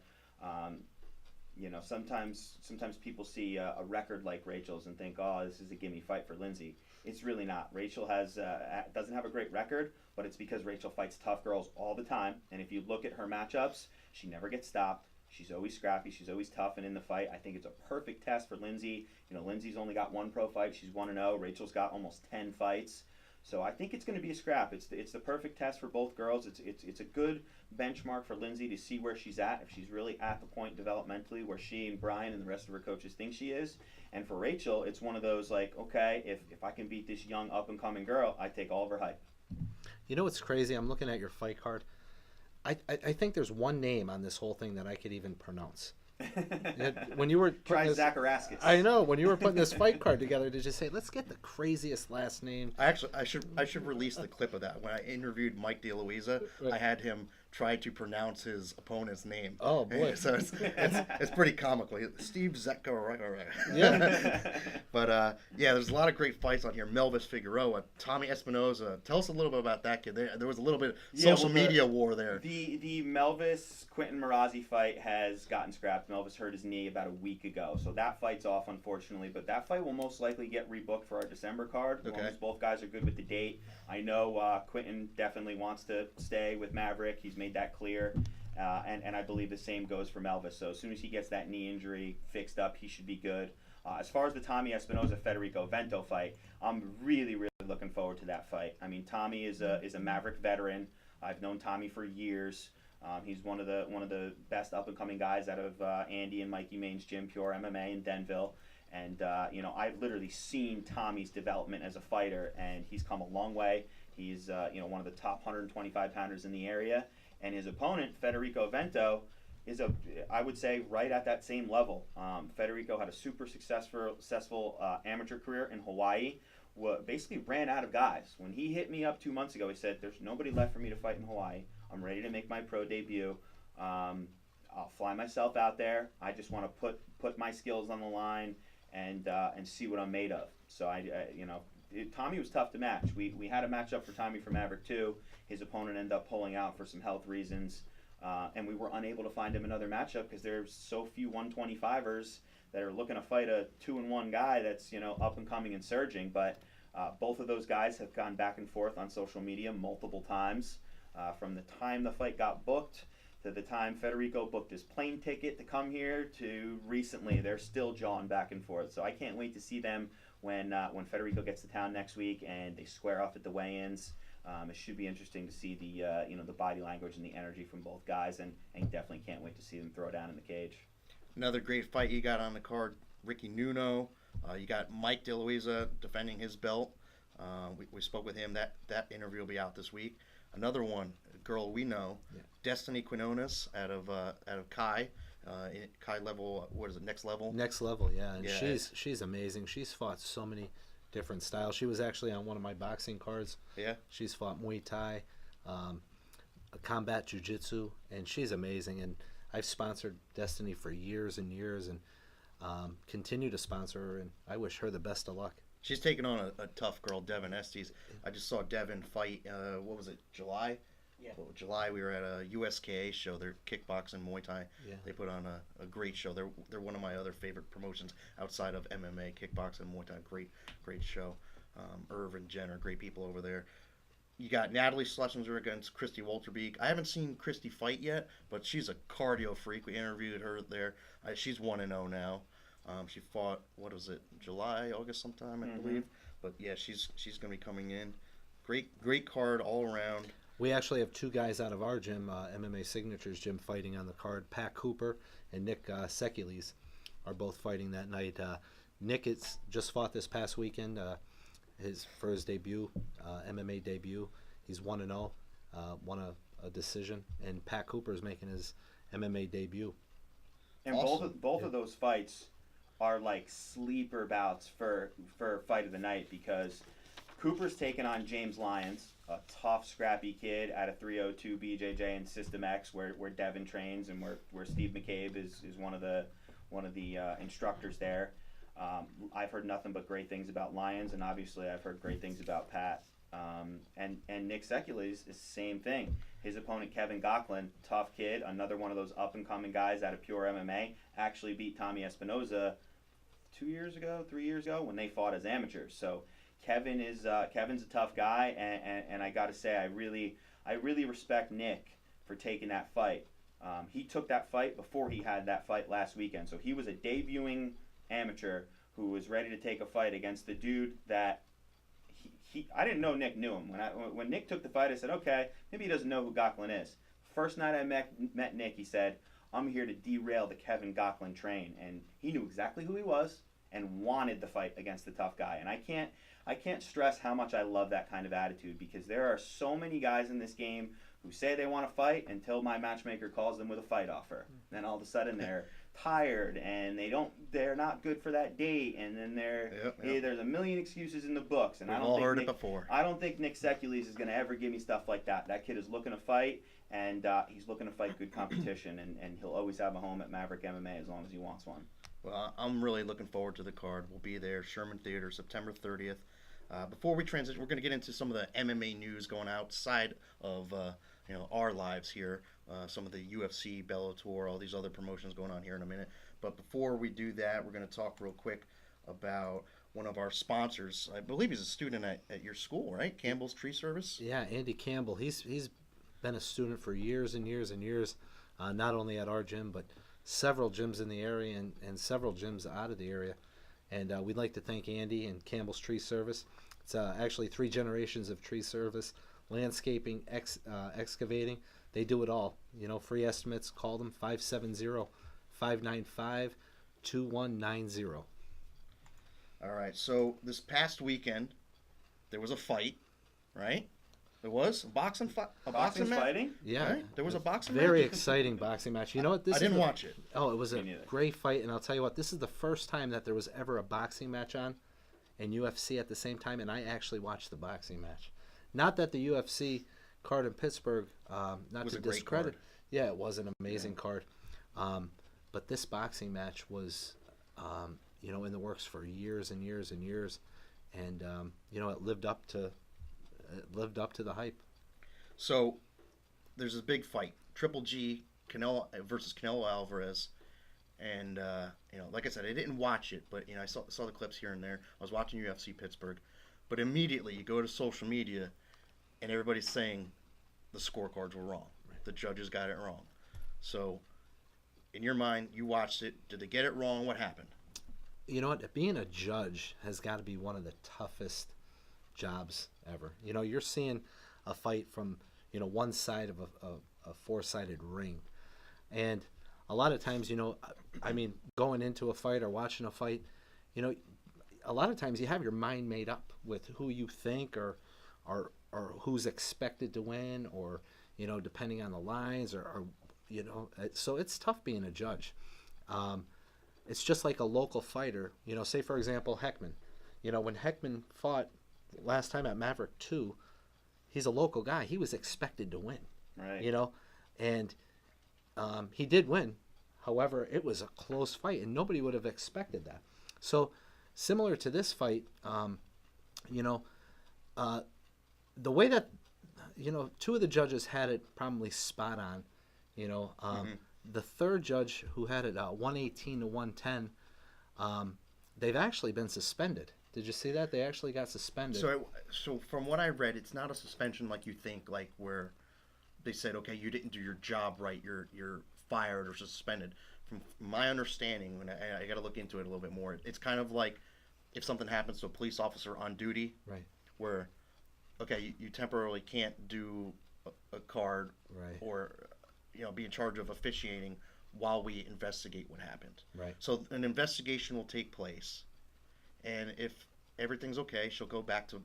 Sometimes people see a record like Rachel's and think, oh, this is a gimme fight for Lindsay. It's really not. Rachel doesn't have a great record, but it's because Rachel fights tough girls all the time. And if you look at her matchups, she never gets stopped. She's always scrappy. She's always tough and in the fight. I think it's a perfect test for Lindsay. Lindsay's only got 1 pro fight. She's 1-0. Rachel's got almost 10 fights. So I think it's going to be a scrap. It's the perfect test for both girls. It's a good benchmark for Lindsay to see where she's at, if she's really at the point developmentally where she and Brian and the rest of her coaches think she is. And for Rachel, it's one of those like, okay, if I can beat this young up-and-coming girl, I take all of her hype. You know what's crazy? I'm looking at your fight card. I think there's one name on this whole thing that I could even pronounce. When you were Try Zacharaskis. I know, when you were putting this fight card together, did you say, let's get the craziest last name? I should release the clip of that. When I interviewed Mike DeLuisa, Right. I had him try to pronounce his opponent's name. Oh, boy. So it's pretty comical. Steve Zechariah. Yeah. But there's a lot of great fights on here. Melvis Figueroa, Tommy Espinoza. Tell us a little bit about that kid. There was a little bit of social media war there. The Melvis Quentin Marazzi fight has gotten scrapped. Melvis hurt his knee about a week ago, so that fight's off, unfortunately. But that fight will most likely get rebooked for our December card, as long as both guys are good with the date. I know Quentin definitely wants to stay with Maverick. He's made that clear, and I believe the same goes for Melvis. So as soon as he gets that knee injury fixed up, he should be good. As far as the Tommy Espinoza-Federico Vento fight, I'm really, really looking forward to that fight. I mean, Tommy is a Maverick veteran. I've known Tommy for years. He's one of the best up-and-coming guys out of Andy and Mikey Maine's gym, Pure MMA in Denville. And I've literally seen Tommy's development as a fighter, and he's come a long way. He's one of the top 125 pounders in the area, and his opponent Federico Vento is I would say right at that same level. Federico had a super successful amateur career in Hawaii. Basically ran out of guys. When he hit me up 2 months ago, he said, "There's nobody left for me to fight in Hawaii. I'm ready to make my pro debut. I'll fly myself out there. I just want to put my skills on the line and see what I'm made of." So Tommy was tough to match. We had a matchup for Tommy for Maverick 2. His opponent ended up pulling out for some health reasons, and we were unable to find him another matchup because there's so few 125ers that are looking to fight a 2-1 guy that's up and coming and surging. But both of those guys have gone back and forth on social media multiple times. From the time the fight got booked to the time Federico booked his plane ticket to come here to recently, they're still jawing back and forth. So I can't wait to see them when Federico gets to town next week and they square off at the weigh-ins. It should be interesting to see the body language and the energy from both guys, and definitely can't wait to see them throw down in the cage. Another great fight you got on the card, Ricky Nuno. You got Mike DeLuisa defending his belt. We spoke with him. That interview will be out this week. Another one, a girl we know, Destiny Quinones out of Kai. Kai level, what is it? Next level. Next level, yeah. And Yeah. she's amazing. She's fought so many different styles. She was actually on one of my boxing cards. Yeah. She's fought Muay Thai, combat jiu-jitsu, and she's amazing. And I've sponsored Destiny for years and years, and continue to sponsor her. And I wish her the best of luck. She's taking on a tough girl, Devin Estes. I just saw Devin fight, what was it, July? Yeah. Well, July, we were at a USKA show. They're kickboxing, Muay Thai. Yeah. They put on a great show. They're one of my other favorite promotions outside of MMA, kickboxing, Muay Thai. Great show. Irv and Jen are great people over there. You got Natalie Schlesinger against Christy Walterbeek. I haven't seen Christy fight yet, but she's a cardio freak. We interviewed her there. She's 1-0 now. She fought, what was it, July, August sometime, I believe. But yeah, she's going to be coming in. Great card all around. We actually have two guys out of our gym, MMA Signatures gym, fighting on the card. Pat Cooper and Nick Sekulis are both fighting that night. Nick has just fought this past weekend for his debut, MMA debut. He's 1-0, won a decision, and Pat Cooper is making his MMA debut. And Awesome. both of those fights are like sleeper bouts for fight of the night, because Cooper's taking on James Lyons, a tough, scrappy kid out of 302 BJJ and System X, where Devin trains and where Steve McCabe is one of the instructors there. I've heard nothing but great things about Lyons, and obviously I've heard great things about Pat. And Nick Sekulis is the same thing. His opponent, Kevin Gocklin, tough kid, another one of those up-and-coming guys out of pure MMA, actually beat Tommy Espinoza 3 years ago, when they fought as amateurs. So Kevin's a tough guy, and I got to say, I really respect Nick for taking that fight. He took that fight before he had that fight last weekend, so he was a debuting amateur who was ready to take a fight against the dude that I didn't know Nick knew him. When Nick took the fight, I said, okay, maybe he doesn't know who Gocklin is. First night I met Nick, he said, I'm here to derail the Kevin Gocklin train, and he knew exactly who he was and wanted the fight against the tough guy. And I can't stress how much I love that kind of attitude, because there are so many guys in this game who say they want to fight until my matchmaker calls them with a fight offer. Then all of a sudden they're tired and they're not good for that date, and then there's a million excuses in the books. And We've I don't all think heard Nick, it before. I don't think Nick Sekulis is going to ever give me stuff like that. That kid is looking to fight, and he's looking to fight good competition, and he'll always have a home at Maverick MMA as long as he wants one. Well, I'm really looking forward to the card. We'll be there, Sherman Theater, September 30th. Before we transition, we're going to get into some of the MMA news going outside of our lives here. Some of the UFC, Bellator, all these other promotions going on here in a minute. But before we do that, we're going to talk real quick about one of our sponsors. I believe he's a student at your school, right? Campbell's Tree Service? Yeah, Andy Campbell. He's been a student for years and years and years, not only at our gym, but several gyms in the area and several gyms out of the area. And we'd like to thank Andy and Campbell's Tree Service. It's actually 3 generations of tree service, landscaping, excavating. They do it all. Free estimates, call them 570-595-2190. All right, so this past weekend, there was a fight, right? There was a boxing fight. Boxing's match? fighting? Yeah. Right? There was a boxing Very match? exciting boxing match. You know what? I didn't watch it. Oh, it was a Me neither. great fight, and I'll tell you what, this is the first time that there was ever a boxing match on and UFC at the same time, and I actually watched the boxing match. Not that the UFC card in Pittsburgh, not Was to a great discredit. card. Yeah, it was an amazing card. But this boxing match was, in the works for years and years and years, and it lived up to the hype. So there's this big fight, Triple G Canelo versus Canelo Alvarez, and like I said, I didn't watch it, but I saw the clips here and there. I was watching UFC Pittsburgh, but immediately you go to social media, and everybody's saying the scorecards were wrong. Right. The judges got it wrong. So, in your mind, you watched it. Did they get it wrong? What happened? You know what? Being a judge has got to be one of the toughest jobs ever. You're seeing a fight from one side of a four-sided ring, and a lot of times, going into a fight or watching a fight, a lot of times you have your mind made up with who you think or who's expected to win, or depending on the lines, or so it's tough being a judge. It's just like a local fighter. Say for example Heckman. When Heckman fought last time at Maverick 2, he's a local guy. He was expected to win. Right. And he did win. However, it was a close fight, and nobody would have expected that. So, similar to this fight, the way that, 2 of the judges had it probably spot on. The third judge, who had it 118 to 110, they've actually been suspended. Did you see that? They actually got suspended. So from what I read, it's not a suspension like you think, like where they said, okay, you didn't do your job right, you're fired or suspended. From my understanding, when I got to look into it a little bit more, it's kind of like if something happens to a police officer on duty, right? Where, okay, you temporarily can't do a card, right, or be in charge of officiating while we investigate what happened. Right. So an investigation will take place, and if everything's okay, she'll go back to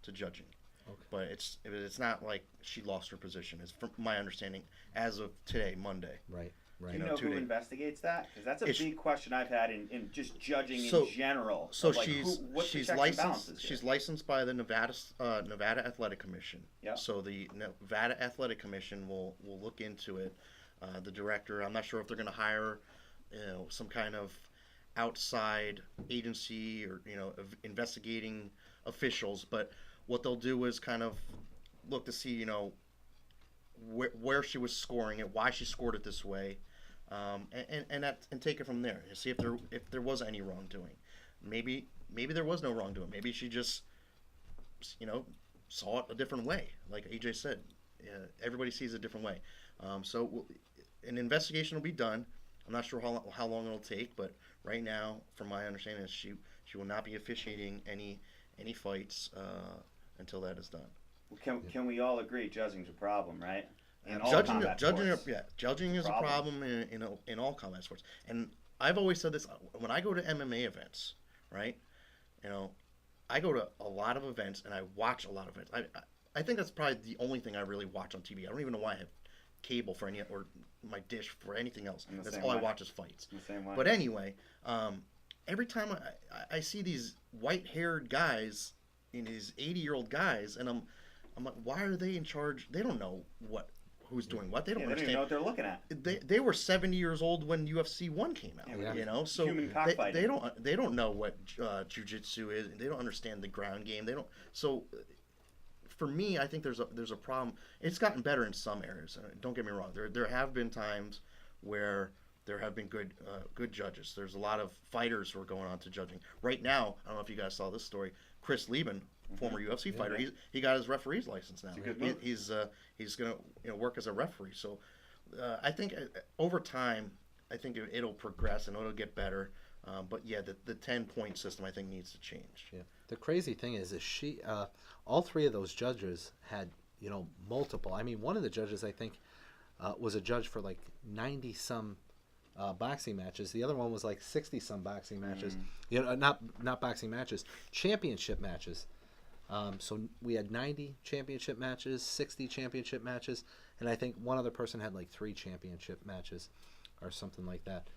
to judging. Okay. But it's not like she lost her position. It's from my understanding as of today, Monday. Right. Do you know who investigates that? Because that's a big question I've had in just judging in general. So like she's licensed. She's licensed by the Nevada Athletic Commission. Yeah. So the Nevada Athletic Commission will look into it. The director, I'm not sure if they're going to hire, some kind of outside agency or of investigating officials, but what they'll do is kind of look to see where she was scoring it, why she scored it this way, and take it from there. See if there was any wrongdoing. Maybe there was no wrongdoing. Maybe she just saw it a different way. Like AJ said, everybody sees it a different way. So an investigation will be done. I'm not sure how long it'll take, but right now, from my understanding, is she will not be officiating any fights until that is done. Can we all agree judging's a problem, right? Judging is a problem in all combat sports. And I've always said this when I go to MMA events, right? I go to a lot of events and I watch a lot of events. I think that's probably the only thing I really watch on TV. I don't even know why I have cable for any or my dish for anything else. That's all I watch is fights. The same way. But anyway, every time I see these white-haired guys and these 80-year-old guys, and I'm like, why are they in charge? They don't know who's doing what. They don't understand. They don't even know what they're looking at. They were 70 years old when UFC 1 came out. So they don't know what jiu-jitsu is. They don't understand the ground game. They don't. So for me, I think there's a problem. It's gotten better in some areas. Don't get me wrong. There have been times where there have been good judges. There's a lot of fighters who are going on to judging. Right now, I don't know if you guys saw this story. Chris Lieben, former UFC fighter, he got his referee's license now. He's going to work as a referee. So I think over time, I think it'll progress and it'll get better. But yeah, the 10-point system I think needs to change. Yeah. The crazy thing is she, all three of those judges had multiple. I mean, one of the judges I think was a judge for like 90 some boxing matches. The other one was like 60 some boxing matches. Not boxing matches, championship matches. So we had 90 championship matches, 60 championship matches, and I think one other person had like 3 championship matches or something like that.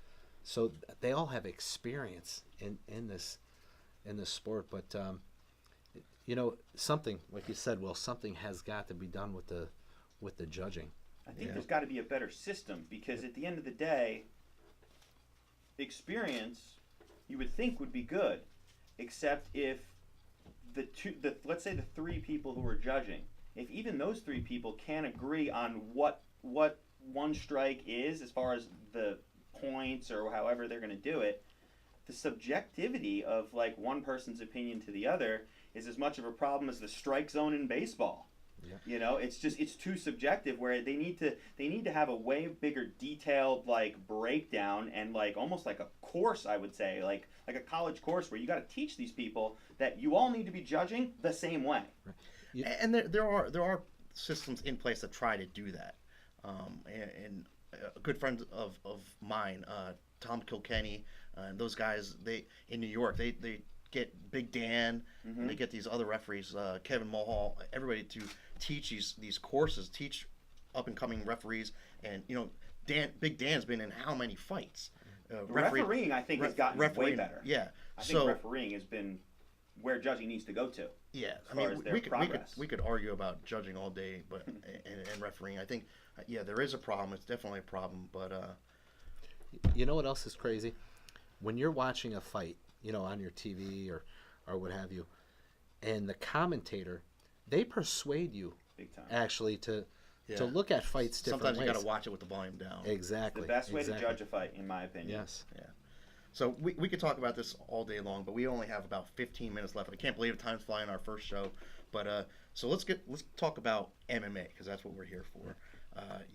So they all have experience in this sport, but something like you said, Will, something has got to be done with the judging. I think there's got to be a better system, because at the end of the day, experience you would think would be good, except if let's say the 3 people who are judging, if even those 3 people can't agree on what one strike is as far as the points or however they're going to do it, the subjectivity of like one person's opinion to the other is as much of a problem as the strike zone in baseball. Yeah. It's too subjective, where they need to have a way bigger detailed like breakdown and like almost like a course, I would say, like a college course where you got to teach these people that you all need to be judging the same way. Right. Yeah. And there are systems in place that try to do that. And a good friend of mine, Tom Kilkenny, and those guys, they in New York, they get Big Dan, and they get these other referees, Kevin Mulhall, everybody to teach these courses, teach up and coming referees, and Big Dan's been in how many fights? Refereeing, I think, has gotten way better. Yeah, I think refereeing has been where judging needs to go to. Yeah, I mean, we could argue about judging all day, but and refereeing. I think there is a problem. It's definitely a problem, but you know what else is crazy? When you're watching a fight, on your TV or what have you, and the commentator, they persuade you big time actually to look at fights different Sometimes ways. You got to watch it with the volume down. Exactly. The best way to judge a fight, in my opinion. Yes. Yeah. So we could talk about this all day long, but we only have about 15 minutes left. I can't believe time's flying our first show. But so let's talk about MMA because that's what we're here for.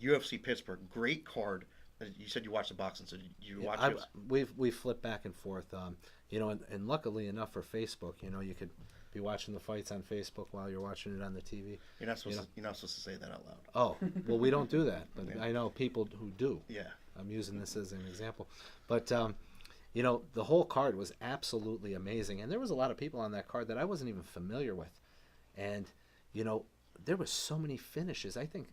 UFC Pittsburgh, great card. You said you watched the boxing, so did you watch it? We flip back and forth, and luckily enough for Facebook, you could be watching the fights on Facebook while you're watching it on the TV. You're not supposed to say that out loud. Oh, well, we don't do that, but I know people who do. Yeah. I'm using this as an example, but the whole card was absolutely amazing, and there was a lot of people on that card that I wasn't even familiar with, and there was so many finishes. I think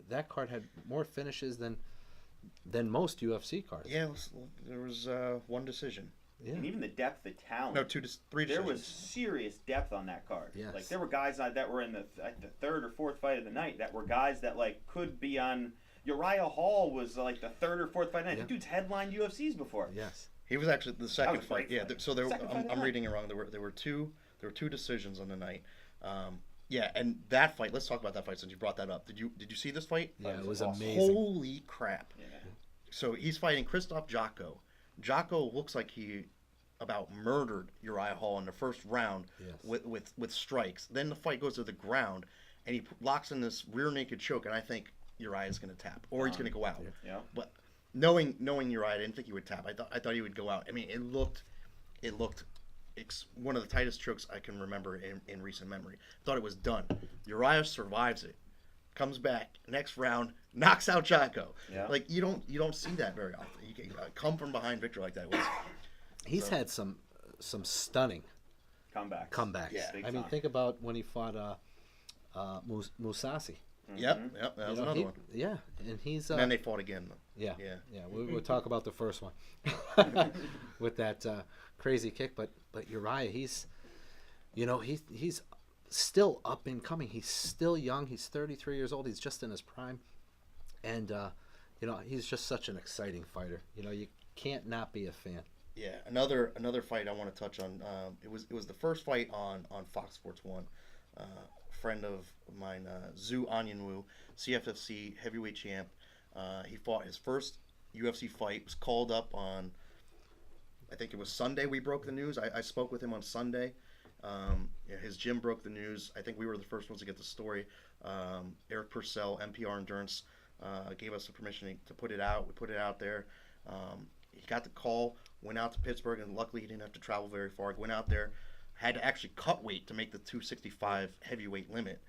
that card had more finishes than most UFC cards. Yeah, there was one decision. Yeah. And even the depth of talent. No, three decisions. There was serious depth on that card. Yes. Like there were guys that were in the third or fourth fight of the night that were guys that like could be on. Uriah Hall was like the third or fourth fight of the night. Yeah. The dude's headlined UFCs before. Yes. He was actually the second was a fight. great Yeah. fight. So I'm Fight. reading it wrong. There were two decisions on the night. Yeah, and that fight. Let's talk about that fight since you brought that up. Did you see this fight? Yeah, it was awesome. amazing. Holy crap! Yeah. So he's fighting Krzysztof Jotko. Jotko looks like he about murdered Uriah Hall in the first round Yes. with strikes. Then the fight goes to the ground, and he locks in this rear naked choke, and I think Uriah's going to tap or he's going to go out. Yeah. But knowing Uriah, I didn't think he would tap. I thought he would go out. I mean, it looked one of the tightest chokes I can remember in recent memory. Thought it was done. Uriah survives it, comes back next round, knocks out Jotko. Yeah. Like you don't see that very often. You can come from behind victory like that. He's had some stunning comebacks. Yeah. Big I mean, time. think about when he fought Musasi. Yep, that was another one. Yeah, and he's And then they fought again. yeah. Yeah. We'll talk about the first one with that crazy kick, but Uriah, he's still up and coming. He's still young. He's 33 years old. He's just in his prime, and he's just such an exciting fighter. You can't not be a fan. Yeah, another fight I want to touch on. It was the first fight on Fox Sports 1. Friend of mine, Zhu Anyanwu, CFFC heavyweight champ. He fought his first UFC fight. Was called up on, I think it was Sunday. We broke the news. I spoke with him on Sunday. His gym broke the news. I think we were the first ones to get the story. Eric Purcell, MPR Endurance, gave us the permission to put it out. We put it out there. He got the call, went out to Pittsburgh, and luckily he didn't have to travel very far. Went out there, had to actually cut weight to make the 265 heavyweight limit.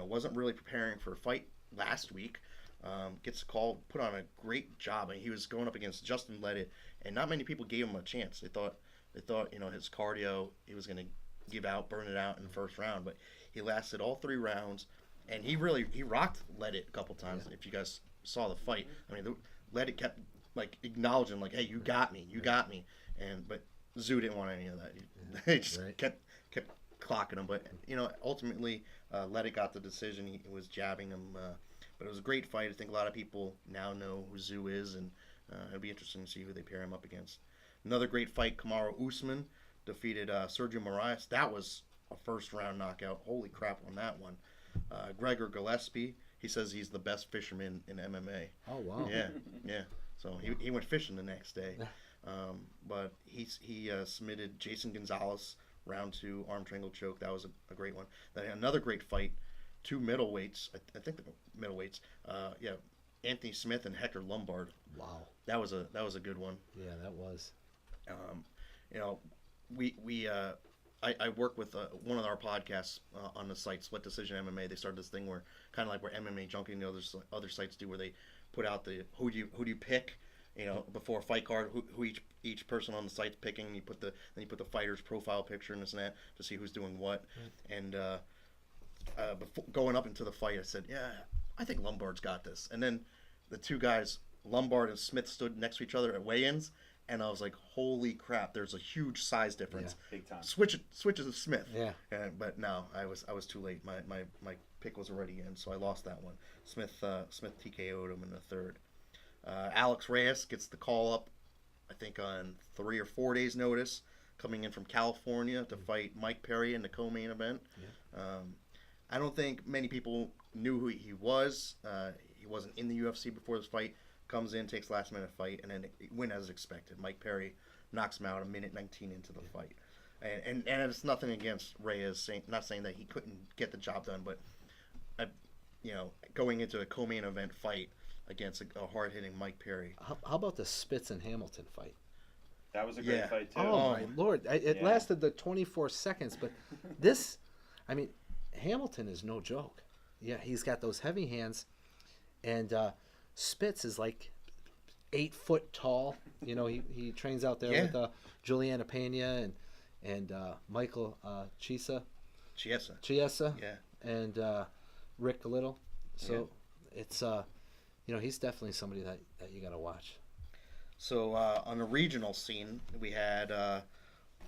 Wasn't really preparing for a fight last week. Gets a call, put on a great job. And he was going up against Justin Leddit, and not many people gave him a chance. They thought his cardio, he was going to give out, burn it out in the first round, but he lasted all 3 rounds, and he rocked Leddit a couple times. Yeah. If you guys saw the fight, I mean, Leddit kept like acknowledging, like, "Hey, you got me," but Zoo didn't want any of that. He just kept clocking him. But ultimately, Leddit got the decision. He was jabbing him, but it was a great fight. I think a lot of people now know who Zoo is, and it'll be interesting to see who they pair him up against. Another great fight, Kamaru Usman defeated Sergio Moraes. That was a first-round knockout. Holy crap on that one. Gregor Gillespie, he says he's the best fisherman in MMA. Oh, wow. Yeah. So he went fishing the next day. But he submitted Jason Gonzalez, round 2, arm triangle choke. That was a great one. Then another great fight, 2 middleweights. I think the middleweights. Anthony Smith and Hector Lombard. Wow. That was a good one. Yeah, that was. I work with one of our podcasts on the site, Split Decision MMA. They started this thing where kind of like where MMA Junkie and the other sites do, where they put out the who do you pick, before a fight card, who each person on the site's picking. And you put the fighter's profile picture and this and that to see who's doing what. And before going up into the fight, I said, yeah, I think Lombard's got this. And then the two guys, Lombard and Smith, stood next to each other at weigh-ins. And I was like, holy crap, there's a huge size difference. Yeah, big time. Switches to Smith. Yeah. But no, I was too late. My pick was already in, so I lost that one. Smith TKO'd him in the third. Alex Reyes gets the call up, I think on 3 or 4 days' notice, coming in from California to fight Mike Perry in the co-main event. Yeah. I don't think many people knew who he was. He wasn't in the UFC before this fight. comes in, takes last minute fight, and then win as expected. Mike Perry knocks him out a minute 19 into the fight. And it's nothing against Reyes, not saying that he couldn't get the job done, but going into a co-main event fight against a hard-hitting Mike Perry. How about the Spitz and Hamilton fight? That was a great fight too. Oh my Lord! It lasted the 24 seconds, but this, I mean, Hamilton is no joke. Yeah, he's got those heavy hands, and Spitz is like 8 foot tall. You know, he trains out there with Juliana Pena and Michael Chiesa, Yeah. and Rick Little. So it's he's definitely somebody that you got to watch. So on the regional scene, we had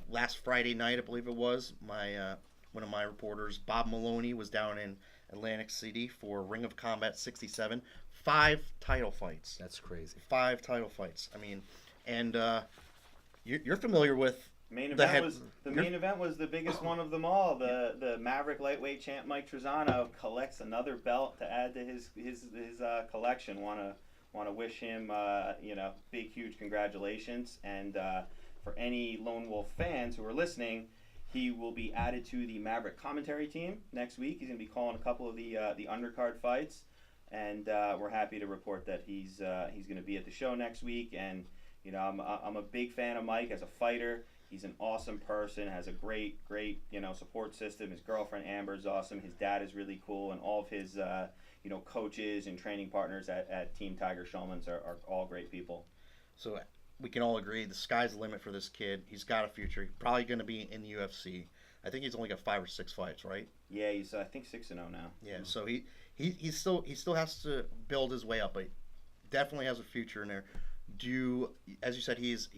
last Friday night, I believe it was, one of my reporters, Bob Maloney, was down in Atlantic City for Ring of Combat 67. 5 title fights. That's crazy. 5 title fights. I mean, and you're familiar with main event was the biggest one of them all. The Maverick lightweight champ Mike Trezano collects another belt to add to his collection. Want to wish him big huge congratulations, and for any Lone Wolf fans who are listening, he will be added to the Maverick commentary team next week. He's going to be calling a couple of the undercard fights, and we're happy to report that he's going to be at the show next week. And I'm a big fan of Mike as a fighter. He's an awesome person, has a great support system. His girlfriend Amber is awesome. His dad is really cool, and all of his coaches and training partners at Team Tiger Schulman's are all great people. So we can all agree the sky's the limit for this kid. He's got a future. He's probably going to be in the UFC. I think he's only got 5 or 6 fights, right? Yeah, he's I think 6-0 now. Yeah, so he still has to build his way up, but definitely has a future in there. As you said, he's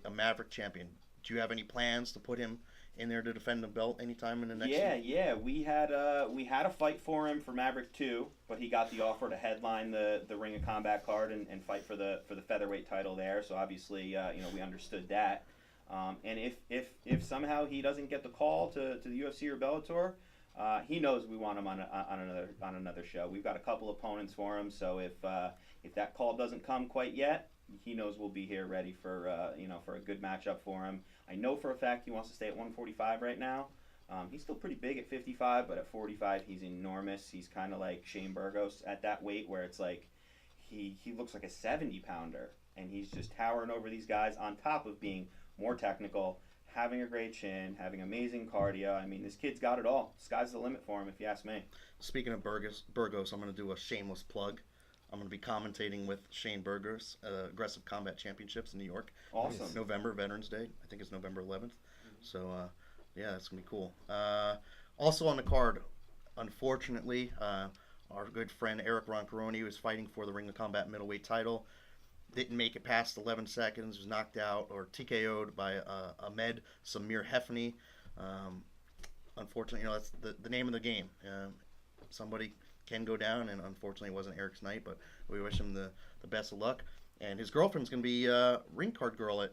a Maverick champion. Do you have any plans to put him in there to defend the belt anytime in the next year? Yeah. We had a fight for him for Maverick 2, but he got the offer to headline the Ring of Combat card and fight for the featherweight title there. So obviously, we understood that. And if somehow he doesn't get the call to the UFC or Bellator, he knows we want him on another show. We've got a couple opponents for him, so if that call doesn't come quite yet, he knows we'll be here ready for a good matchup for him. I know for a fact he wants to stay at 145 right now. He's still pretty big at 55, but at 45 he's enormous. He's kind of like Shane Burgos at that weight, where it's like he looks like a 70-pounder, and he's just towering over these guys on top of being more technical, having a great chin, having amazing cardio. I mean, this kid's got it all. Sky's the limit for him, if you ask me. Speaking of Burgos, I'm going to do a shameless plug. I'm going to be commentating with Shane Burgos, Aggressive Combat Championships in New York. Awesome. November, Veterans Day. I think it's November 11th. So, that's going to be cool. Also on the card, unfortunately, our good friend Eric Roncaroni was fighting for the Ring of Combat middleweight title. Didn't make it past 11 seconds, was knocked out or TKO'd by Ahmed Samir Hefni. Unfortunately, that's the name of the game. Somebody can go down, and unfortunately it wasn't Eric's night, but we wish him the best of luck. And his girlfriend's going to be ring card girl at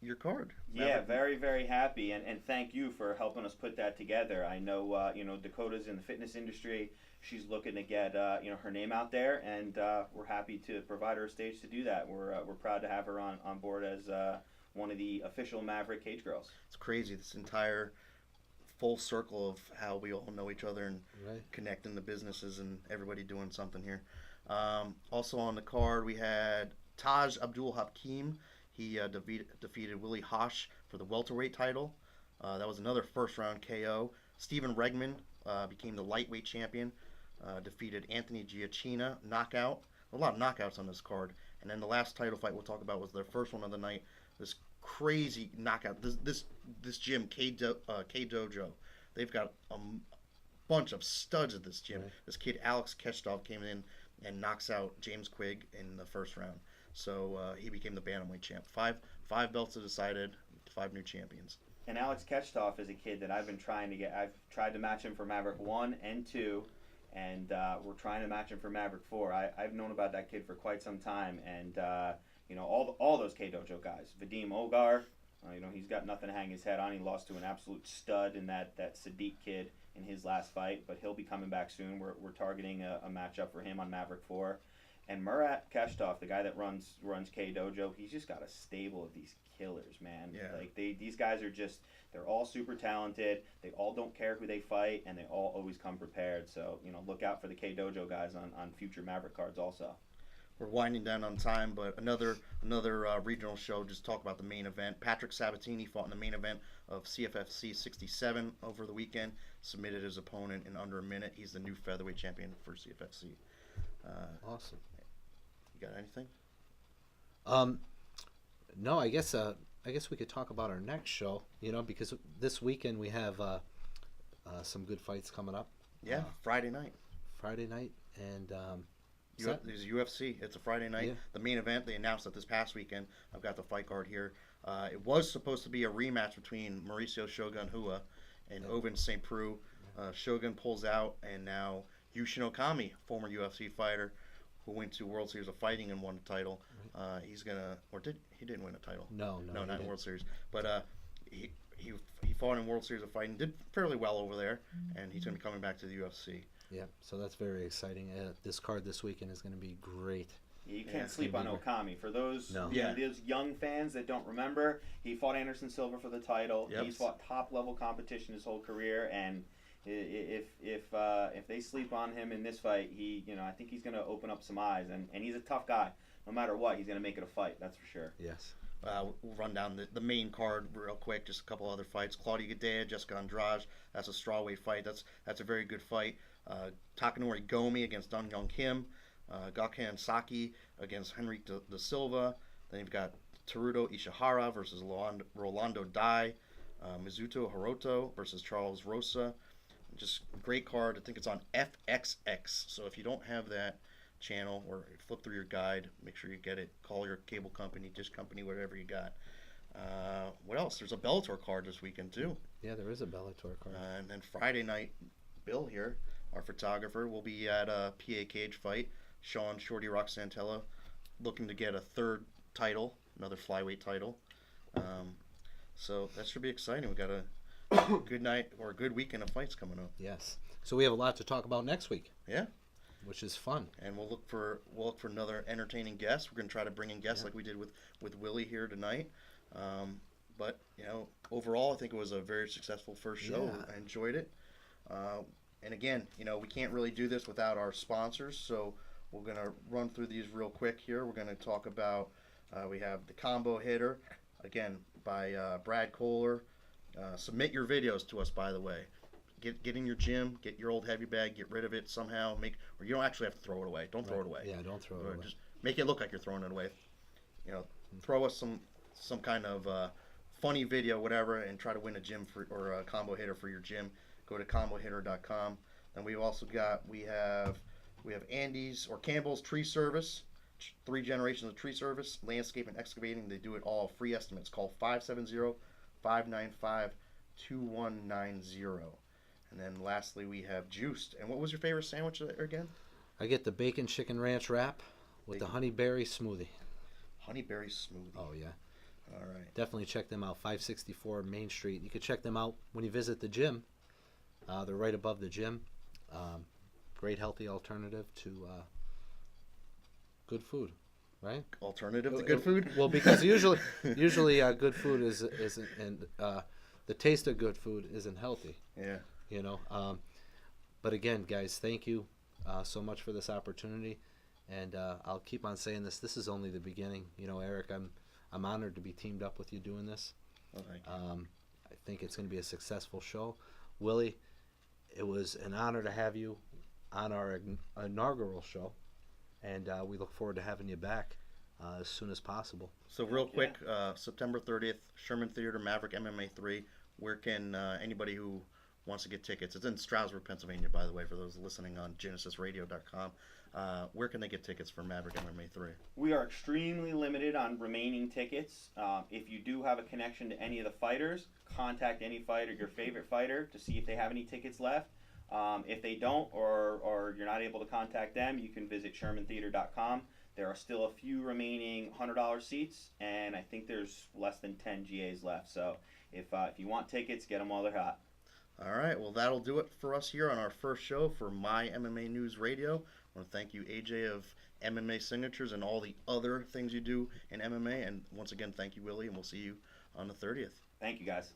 your card. Yeah, very, very happy, and thank you for helping us put that together. I know, Dakota's in the fitness industry. She's looking to get, her name out there, and we're happy to provide her a stage to do that. We're proud to have her on board as one of the official Maverick Cage Girls. It's crazy, this entire full circle of how we all know each other and connecting the businesses and everybody doing something here. Also on the card, we had Taj Abdul Hakim. He defeated Willie Hosh for the welterweight title. That was another first-round KO. Stephen Regman became the lightweight champion. Defeated Anthony Giacchina, knockout. A lot of knockouts on this card. And then the last title fight we'll talk about was their first one of the night. This crazy knockout. This gym, K Dojo, they've got a bunch of studs at this gym. This kid Alex Keshtov came in and knocks out James Quigg in the first round. So he became the bantamweight champ. Five belts are decided, 5 new champions. And Alex Keshtov is a kid that I've been trying to get. I've tried to match him for Maverick 1 and 2, and we're trying to match him for Maverick 4. I've known about that kid for quite some time, and all those K Dojo guys. Vadim Ogar, he's got nothing to hang his head on. He lost to an absolute stud in that Sadiq kid in his last fight, but he'll be coming back soon. We're targeting a matchup for him on Maverick 4. And Murat Keshtov, the guy that runs K Dojo, he's just got a stable of these killers, man. Yeah. Like these guys are just, they're all super talented. They all don't care who they fight, and they all always come prepared. So, look out for the K Dojo guys on future Maverick cards also. We're winding down on time, but another regional show. Just talk about the main event. Patrick Sabatini fought in the main event of CFFC 67 over the weekend. Submitted his opponent in under a minute. He's the new featherweight champion for CFFC. Awesome. You got anything? No, I guess we could talk about our next show. Because this weekend we have some good fights coming up. Yeah, Friday night. And There's UFC. It's a Friday night. Yeah. The main event, they announced it this past weekend. I've got the fight card here. It was supposed to be a rematch between Mauricio Shogun Hua and Ovince St. Preux. Shogun pulls out, and now Yushin Okami, former UFC fighter, who went to World Series of Fighting and won the title. He's gonna, he didn't win a title. No, not in World Series. But he fought in World Series of Fighting, did fairly well over there, and he's gonna be coming back to the UFC. Yeah, so that's very exciting. This card this weekend is going to be great. You can't sleep on Okami. For those those young fans that don't remember, he fought Anderson Silva for the title. Yep. He's fought top level competition his whole career, and if they sleep on him in this fight, I think he's going to open up some eyes, and he's a tough guy. No matter what, he's going to make it a fight. That's for sure. Yes. We'll run down the main card real quick. Just a couple other fights. Claudia Gadelha, Jessica Andrade. That's a strawweight fight. That's a very good fight. Takanori Gomi against Dong Young Kim. Gakhan Saki against Henrique da Silva. Then you've got Teruto Ishihara versus Rolando Dai. Mizuto Hiroto versus Charles Rosa. Just great card. I think it's on FXX. So if you don't have that channel or flip through your guide, make sure you get it. Call your cable company, dish company, whatever you got. What else? There's a Bellator card this weekend too. Yeah, there is a Bellator card. And then Friday night, Bill here, our photographer, will be at a PA Cage fight. Sean Shorty Rock Santella looking to get a third title, another flyweight title. So that should be exciting. We got a good night or a good weekend of fights coming up. Yes. So we have a lot to talk about next week. Yeah. Which is fun. And we'll look for another entertaining guest. We're going to try to bring in guests like we did with Willy here tonight. But overall, I think it was a very successful first show. Yeah. I enjoyed it. And again, we can't really do this without our sponsors. So we're going to run through these real quick here. We're going to talk about we have the Combo Hitter, again by Brad Kohler. Submit your videos to us, by the way. Get in your gym, get your old heavy bag, get rid of it somehow. Or you don't actually have to throw it away. Don't throw it away. Yeah, don't throw it away. Just make it look like you're throwing it away. Throw us some kind of funny video, whatever, and try to win a gym or a combo hitter for your gym. Go to combohitter.com. Then we have Andy's or Campbell's Tree Service. 3 generations of tree service, landscape and excavating. They do it all. Free estimates. Call 570-595-2190. And then lastly, we have Juiced. And what was your favorite sandwich there again? I get the bacon chicken ranch wrap with the honey berry smoothie. Honey berry smoothie. Oh, yeah. All right. Definitely check them out. 564 Main Street. You can check them out when you visit the gym. They're right above the gym. Great healthy alternative to good food, right? Alternative to good food? Well, because usually good food isn't, and the taste of good food isn't healthy. Yeah. But again, guys, thank you so much for this opportunity, and I'll keep on saying this. This is only the beginning. Eric, I'm honored to be teamed up with you doing this. Oh, thank you. I think it's going to be a successful show. Willy, it was an honor to have you on our inaugural show, and we look forward to having you back as soon as possible. So real quick, September 30th, Sherman Theater, Maverick MMA 3. Where can anybody who wants to get tickets? It's in Stroudsburg, Pennsylvania, by the way, for those listening on GenesisRadio.com. Where can they get tickets for Maverick MMA 3? We are extremely limited on remaining tickets. If you do have a connection to any of the fighters, contact any fighter, your favorite fighter, to see if they have any tickets left. If they don't, or you're not able to contact them, you can visit ShermanTheater.com. There are still a few remaining $100 seats, and I think there's less than 10 GAs left. So if you want tickets, get them while they're hot. All right, well, that'll do it for us here on our first show for My MMA News Radio. I want to thank you, AJ, of MMA Signatures and all the other things you do in MMA. And once again, thank you, Willie, and we'll see you on the 30th. Thank you, guys.